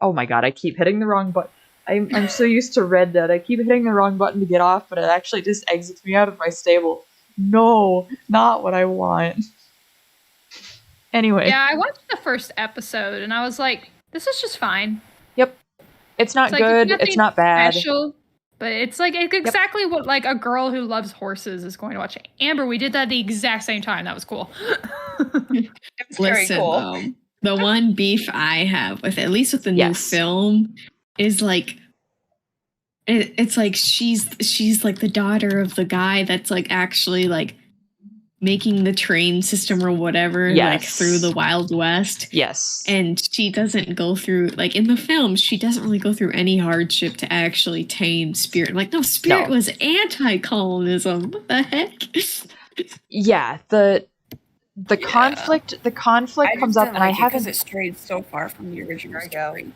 oh my god, I keep hitting the wrong button. I'm so used to Red Dead. I keep hitting the wrong button to get off, but it actually just exits me out of my stable. No, not what I want. Anyway. Yeah, I watched the first episode and I was like, this is just fine. Yep. It's not good. It's not bad. Special, but it's like exactly what like a girl who loves horses is going to watch. Amber, we did that at the exact same time. That was cool. It's very cool. The one beef I have with, at least with the new film, is like it's like she's like the daughter of the guy that's like actually like making the train system or whatever, like through the Wild West. Yes. And she doesn't go through, like in the film, she doesn't really go through any hardship to actually tame Spirit. Like, no, Spirit was anti-colonism. What the heck? Yeah, the conflict comes up, and I haven't, because it strayed so far from the original story.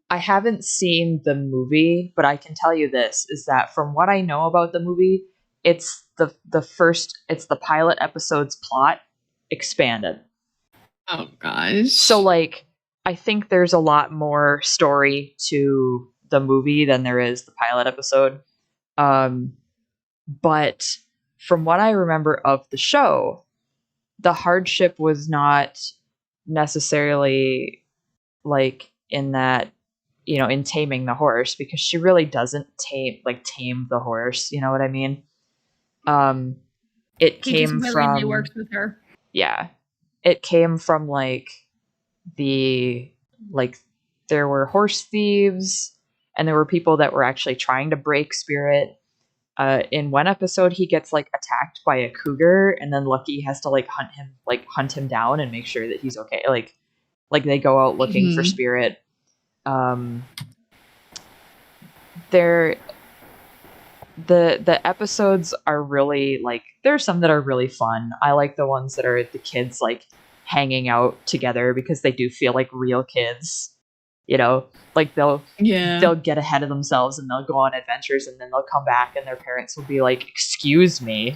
I haven't seen the movie, but I can tell you this, is that from what I know about the movie, it's the pilot episode's plot expanded. Oh gosh. So like, I think there's a lot more story to the movie than there is the pilot episode. But from what I remember of the show, the hardship was not necessarily like in that, you know, in taming the horse, because she really doesn't tame the horse. You know what I mean? It came from, he works with her. Yeah, it came from like there were horse thieves, and there were people that were actually trying to break Spirit. In one episode, he gets like attacked by a cougar, and then Lucky has to like hunt him down and make sure that he's okay. Like they go out looking for Spirit. The episodes are really like, there's some that are really fun. I like the ones that are the kids like hanging out together because they do feel like real kids. You know, like they'll get ahead of themselves and they'll go on adventures and then they'll come back and their parents will be like, "Excuse me,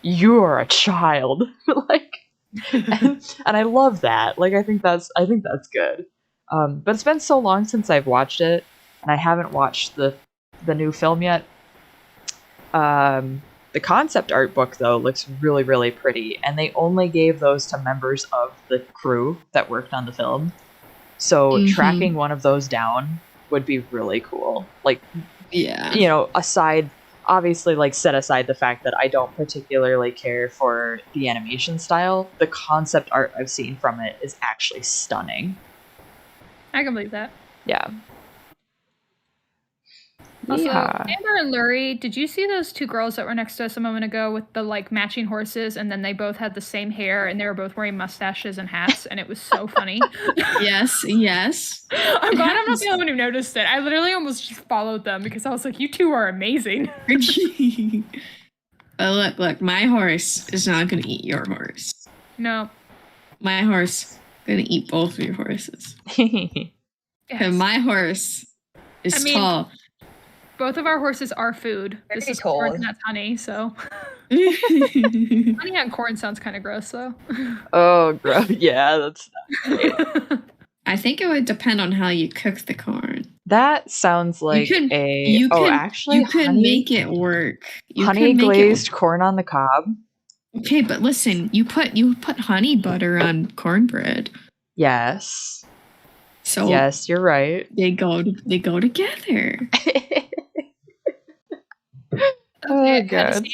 you are a child." Like, and I love that. Like, I think that's good. But it's been so long since I've watched it, and I haven't watched the new film yet. The concept art book, though, looks really, really pretty, and they only gave those to members of the crew that worked on the film. So tracking one of those down would be really cool. Like, yeah, you know, obviously, like, set aside the fact that I don't particularly care for the animation style, the concept art I've seen from it is actually stunning. I can believe that. Yeah. Also, Amber and Lurie, did you see those two girls that were next to us a moment ago with the like matching horses, and then they both had the same hair and they were both wearing mustaches and hats, and it was so funny. Yes. I'm glad I'm not the only one who noticed it. I literally almost just followed them because I was like, you two are amazing. But look, my horse is not going to eat your horse. No. My horse is going to eat both of your horses. Yes. And my horse is tall. Both of our horses are food. This is corn and that's honey, so. Honey on corn sounds kind of gross, though. Oh, gross. Yeah, that's I think it would depend on how you cook the corn. That sounds like you could make it work. Honey glazed corn on the cob. Okay, but listen, you put honey butter on cornbread. Yes. So yes, you're right. They go together. Oh god.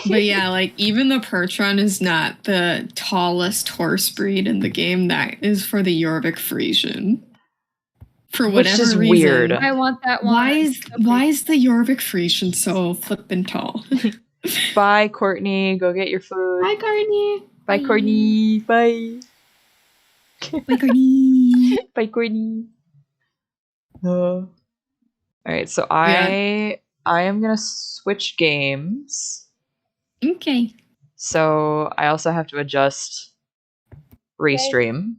But yeah, like even the Percheron is not the tallest horse breed in the game. That is for the Jorvik Frisian. For whatever reason. Weird. I want that one. Why is the Jorvik Frisian so flippin' tall? Bye, Courtney. Go get your food. Bye, Courtney. Bye, Courtney. Bye. Bye, Courtney. Bye, Courtney. All right, so I am gonna switch games. Okay. So I also have to adjust restream.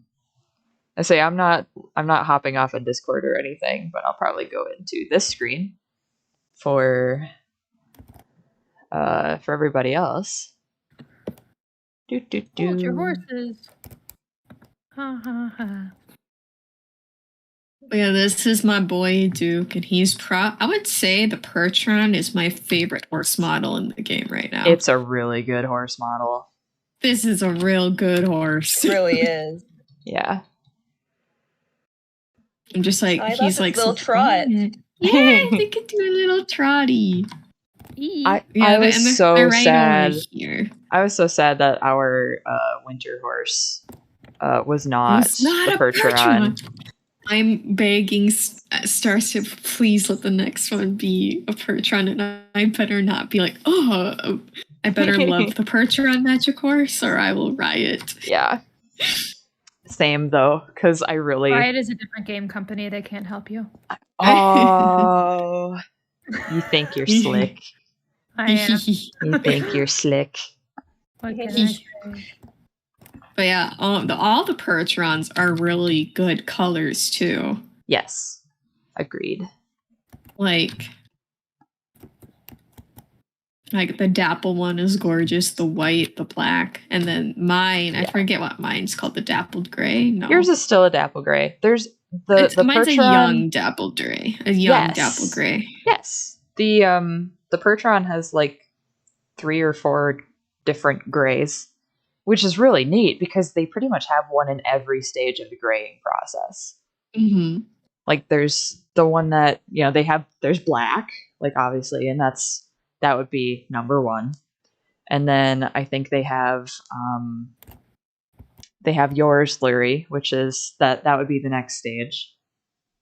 I say I'm not hopping off in Discord or anything, but I'll probably go into this screen for everybody else. Hold your horses. Ha ha ha. Yeah, this is my boy Duke, and he's I would say the Percheron is my favorite horse model in the game right now. It's a really good horse model. This is a real good horse. It really is. Yeah. I'm just like, he's like little trot. Yeah, they could do a little trotty. I was so sad. I was so sad that our winter horse was not the Percheron. I'm begging Starship, please let the next one be a Percheron, and I better not be like, oh, I better love the Percheron magic horse, or I will riot. Yeah. Same though, because I really. Riot is a different game company. They can't help you. Oh, you think you're slick. I am. You think you're slick. But yeah, all the Percherons are really good colors too. Yes, agreed. Like the dapple one is gorgeous, the white, the black, and then mine, I forget what mine's called, the dappled gray. No, yours is still a dapple gray. There's the mine's Percheron, a young dappled gray, dappled gray. Yes, the Percheron has like 3 or 4 different grays, which is really neat because they pretty much have one in every stage of the graying process. Mm-hmm. Like there's the one that, you know, there's black, like obviously, and that would be number 1. And then I think they have yours, Lurie, which is that would be the next stage.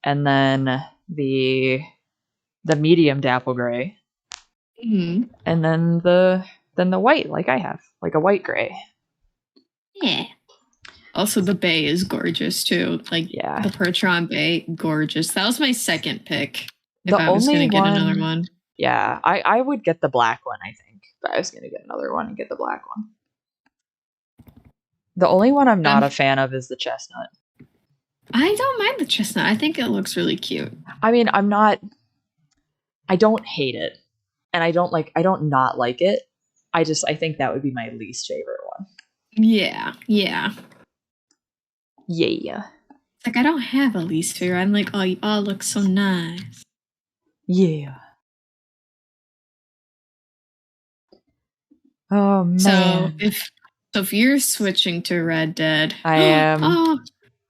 And then the medium dapple gray. Mm-hmm. And then the white, like I have, like a white gray. Yeah. Also, the bay is gorgeous too. Like, yeah, the Percheron bay, gorgeous. That was my second pick. If I was going to get another one. Yeah, I would get the black one, I think. If I was going to get another one and get the black one. The only one I'm not a fan of is the chestnut. I don't mind the chestnut. I think it looks really cute. I mean, I don't hate it. And I don't not like it. I think that would be my least favorite one. Yeah. Yeah. It's like I don't have a least favorite. I'm like, oh, you all look so nice. Yeah. Oh man. So if you're switching to Red Dead, I am. Oh,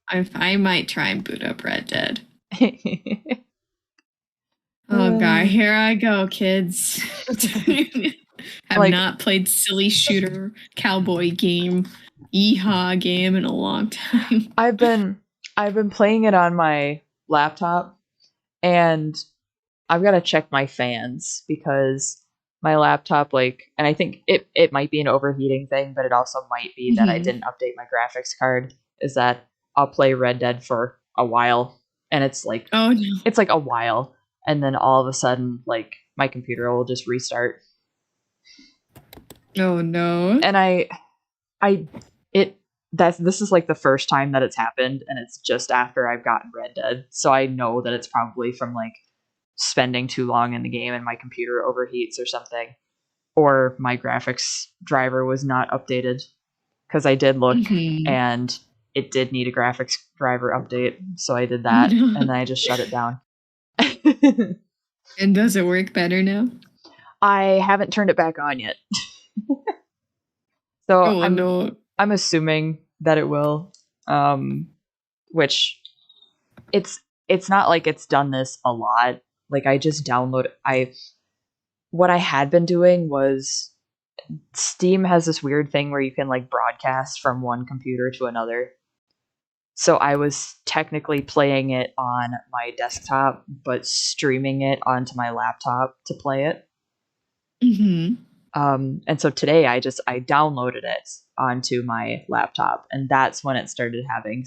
I might try and boot up Red Dead. Oh god, here I go, kids. I've not played silly shooter cowboy game, yeehaw game in a long time. I've been playing it on my laptop, and I've got to check my fans because my laptop, and I think it might be an overheating thing, but it also might be that I didn't update my graphics card. Is that I'll play Red Dead for a while, and it's like, oh no, it's like a while, and then all of a sudden, my computer will just restart. Oh no! And this is like the first time that it's happened, and it's just after I've gotten Red Dead, so I know that it's probably from spending too long in the game and my computer overheats or something, or my graphics driver was not updated, because I did look and it did need a graphics driver update, so I did that and then I just shut it down. And does it work better now? I haven't turned it back on yet. So I'm assuming that it will, which it's not like it's done this a lot. I just what I had been doing was, Steam has this weird thing where you can broadcast from one computer to another. So I was technically playing it on my desktop, but streaming it onto my laptop to play it. And so today I downloaded it onto my laptop, and that's when it started having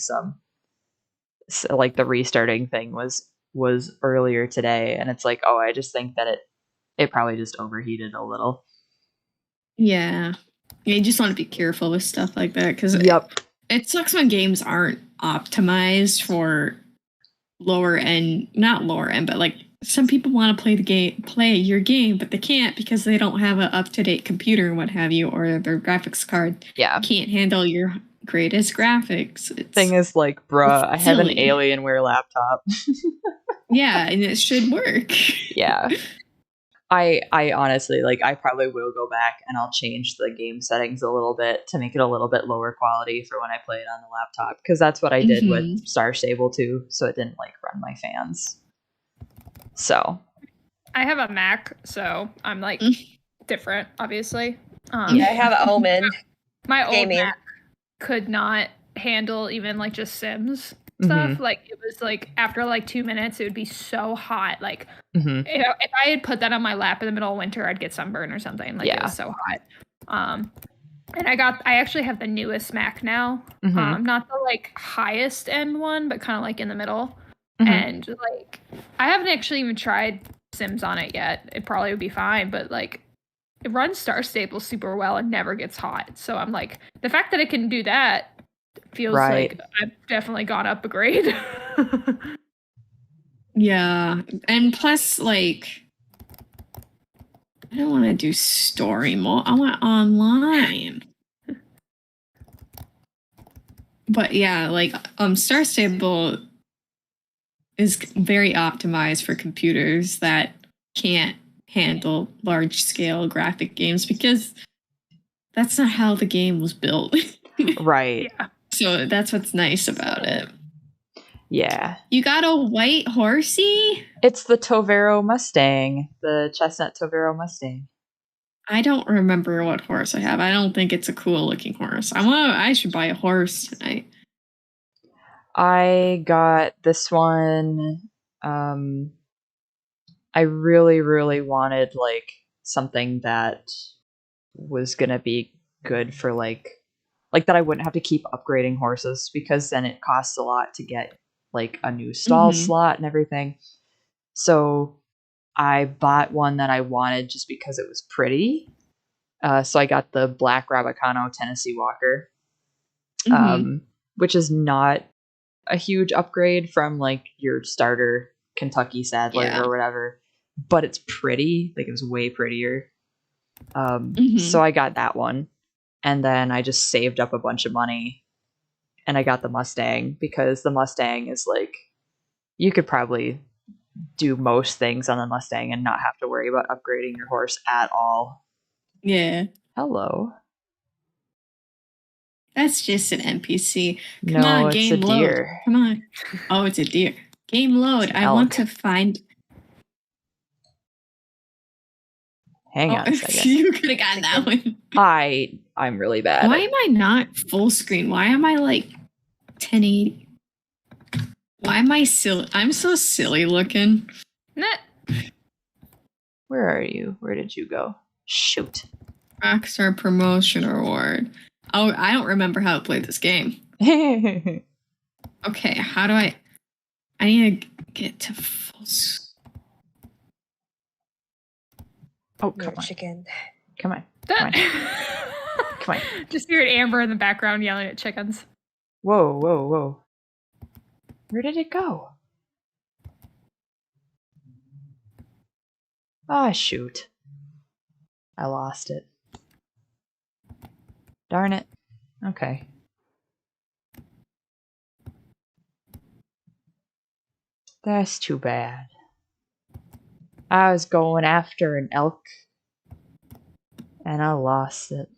the restarting thing was earlier today, and it's like, oh, I just think that it probably just overheated a little. Yeah, you just want to be careful with stuff like that, because it sucks when games aren't optimized for not lower end, but some people want to play your game, but they can't because they don't have an up-to-date computer and what have you, or their graphics card can't handle your greatest graphics. Thing is, bruh, I have an Alienware laptop. Yeah, and it should work. Yeah. I honestly, I probably will go back and I'll change the game settings a little bit to make it a little bit lower quality for when I play it on the laptop, because that's what I did with Star Stable 2, so it didn't run my fans. So I have a Mac, so I'm different, obviously. I have an Omen. My old Mac could not handle even just Sims stuff. It was after 2 minutes, it would be so hot. If I had put that on my lap in the middle of winter, I'd get sunburn or something. It was so hot. And I actually have the newest Mac now. Not the highest end one, but kind of in the middle. And I haven't actually even tried Sims on it yet. It probably would be fine, but it runs Star Stable super well and never gets hot. So I'm the fact that it can do that feels like I've definitely gone up a grade. Yeah, and plus I don't want to do story mode. I want online. But yeah, Star Stable is very optimized for computers that can't handle large-scale graphic games, because that's not how the game was built. Right. Yeah. So that's what's nice about it. Yeah. You got a white horsey? It's the Tovero Mustang, the chestnut Tovero Mustang. I don't remember what horse I have. I don't think it's a cool-looking horse. I should buy a horse tonight. I got this one. I really, really wanted something that was gonna be good for that I wouldn't have to keep upgrading horses, because then it costs a lot to get a new stall slot and everything. So I bought one that I wanted just because it was pretty. So I got the Black Rabicano Tennessee Walker. which is not a huge upgrade from like your starter Kentucky Saddler or whatever, but it's pretty. Like, it was way prettier. So I got that one, and then I just saved up a bunch of money, and I got the Mustang, because the Mustang is like, you could probably do most things on the Mustang and not have to worry about upgrading your horse at all. Yeah. Hello. That's just an NPC. Come on, game it's a load. deer. Come on. Oh, it's a deer. Game load. I want to find. Hang on a second. You could have gotten that one. I'm really bad. Why am I not full screen? Why am I like 1080? Why am I silly? I'm so silly looking. Where are you? Where did you go? Shoot. Rockstar Promotion Award. Oh, I don't remember how to play this game. Okay, how do I need to get to full screen. Oh, come on. Chicken. Come on. Come on. Come on. Just hear Amber in the background yelling at chickens. Whoa, whoa, whoa. Where did it go? Ah, shoot. I lost it. Darn it. Okay. That's too bad. I was going after an elk, and I lost it.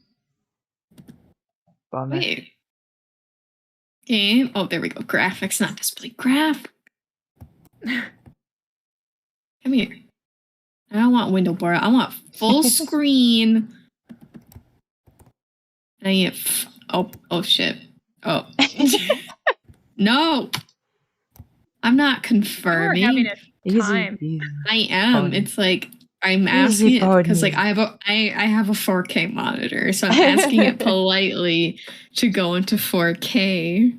Bummer. Wait. Game. Oh, there we go. Graphics, not display. Come here. I don't want window bar. I want full screen. I need. Oh shit. Oh. No. I'm not confirming. Having a time. Easy. I am. Pony. It's like I'm asking it because like I have a 4K monitor, so I'm asking it politely to go into 4K.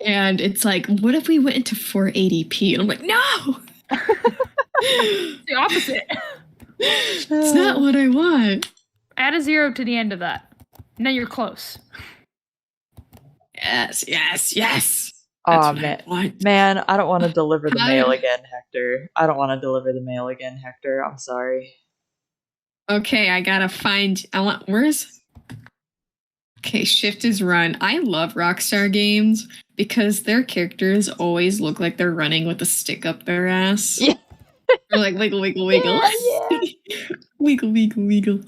And it's like, what if we went into 480p? And I'm like, no. The opposite. It's not what I want. Add a 0 to the end of that. And then you're close. Yes. Oh, man, I don't want to deliver the mail again, Hector. I don't want to deliver the mail again, Hector. I'm sorry. Okay, I gotta find. Okay, shift is run. I love Rockstar games because their characters always look like they're running with a stick up their ass. Yeah. Or like wiggle, wiggle, wiggle. Yeah. Wiggle, wiggle, wiggle.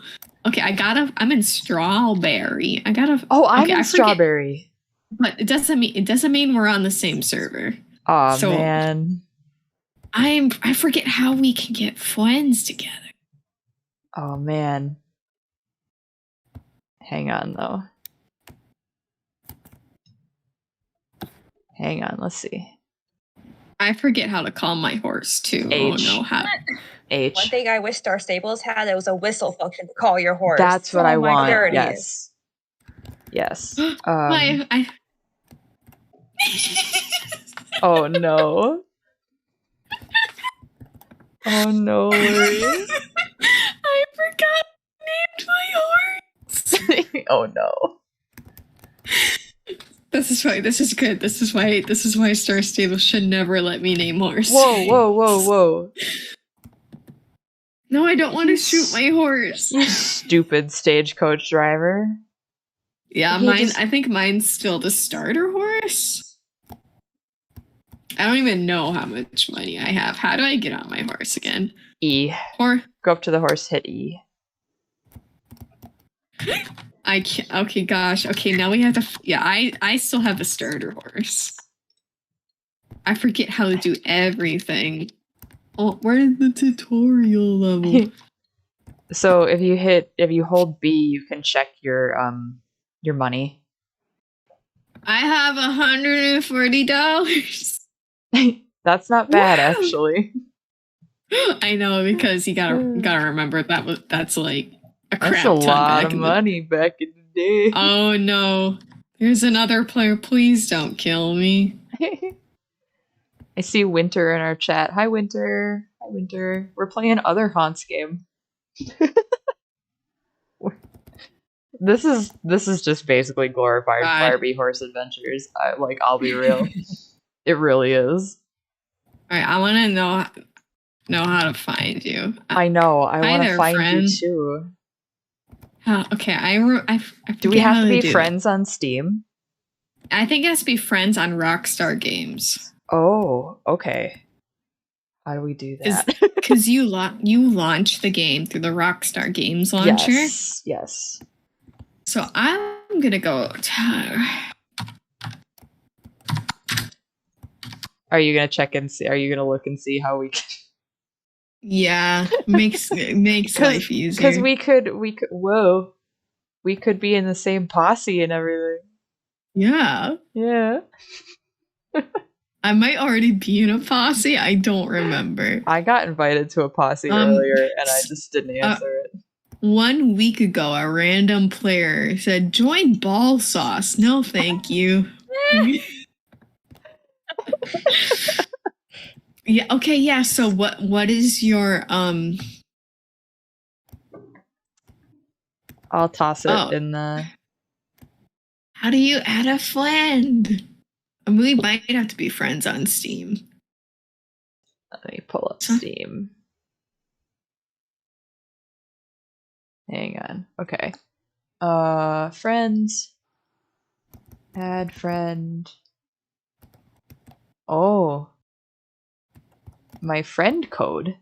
Okay, I'm in Strawberry. I'm in Strawberry. But it doesn't mean we're on the same server. Oh, so man. I forget how we can get friends together. Oh man. Hang on though. Hang on, let's see. I forget how to call my horse too. H. Oh no, how? H. One thing I wish Star Stables had, it was a whistle function to call your horse. That's what I want. There it is. Yes. Oh no. Oh no, Lori. I forgot I named my horse. Oh no. This is why this is good. This is why Star Stable should never let me name horse. Whoa. No, I don't want to shoot my horse. You stupid stagecoach driver. Yeah, I think mine's still the starter horse. I don't even know how much money I have. How do I get on my horse again? E. Or go up to the horse, hit E. I can't. Okay, gosh. Okay, now we have to. Yeah, I still have the starter horse. I forget how to do everything. Oh, where's the tutorial level? So if you hold B, you can check your money. I have $140. That's not bad, actually. I know, because you gotta remember that's like a crap That's a lot of money back in the day. Oh no. There's another player. Please don't kill me. I see Winter in our chat. Hi, Winter. Hi, Winter. We're playing other Haunts game. This is just basically glorified Barbie horse adventures. I'll be real. It really is. All right, I want to know how to find you. I know. I want to find you too. Okay, do we have to be friends on Steam? I think it has to be friends on Rockstar Games. Oh, okay. How do we do that? Because you launch the game through the Rockstar Games launcher. Yes. So I'm gonna go. Are you gonna check and see? Are you gonna look and see how we can? Yeah, makes life easier. Because we could. Whoa, we could be in the same posse and everything. Yeah. I might already be in a posse. I don't remember. I got invited to a posse earlier, and I just didn't answer it. 1 week ago, a random player said, "Join Ball Sauce." No, thank you. Yeah. Okay. Yeah. So what is your I'll toss it in the. How do you add a friend? We might have to be friends on Steam. Let me pull up Steam. Hang on. Okay. Friends. Add friend. Oh. My friend code.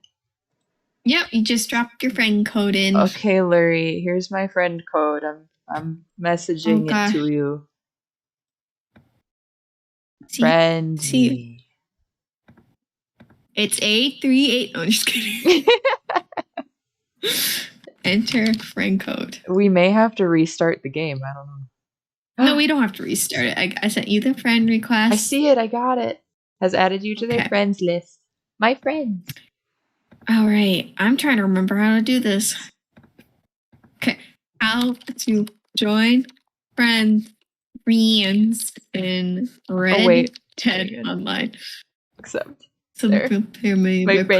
Yep, you just dropped your friend code in. Okay, Lurie, here's my friend code. I'm messaging it to you. Friend. See. It's 838. No, I'm just kidding. Enter friend code. We may have to restart the game. I don't know. No, we don't have to restart it. I sent you the friend request. I see it. I got it. Has added you to their friends list. My friends. All right. I'm trying to remember how to do this. Okay. How to join friends in Red Dead Online. Except. My friends,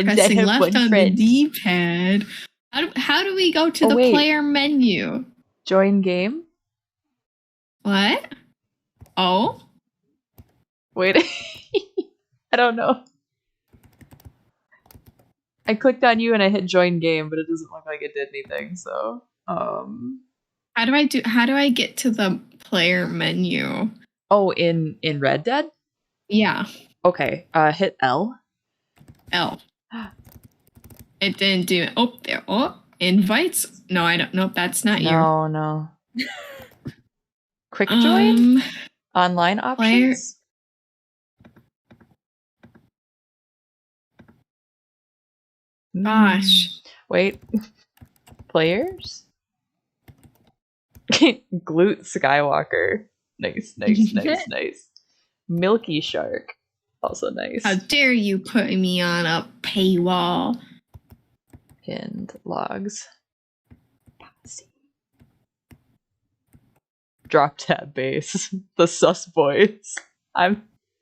pressing left on the D-pad. How do we go to the player menu? Join game? What? Oh? Wait. I don't know. I clicked on you and I hit join game, but it doesn't look like it did anything, so How do I get to the player menu? Oh, in Red Dead? Yeah. Okay. Hit L. It didn't do it. Oh, there. Oh, invites. No, I don't. Nope, that's not you. No. Quick join. Online options. Gosh. Wait. Players. Glute Skywalker. Nice. Milky Shark. Also nice. How dare you put me on a paywall? Pinned logs. Drop tab base. The sus boys.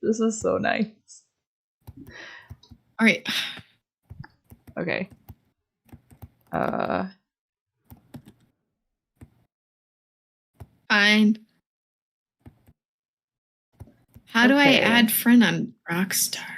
This is so nice. All right. Okay. Fine. How do I add friend on Rockstar?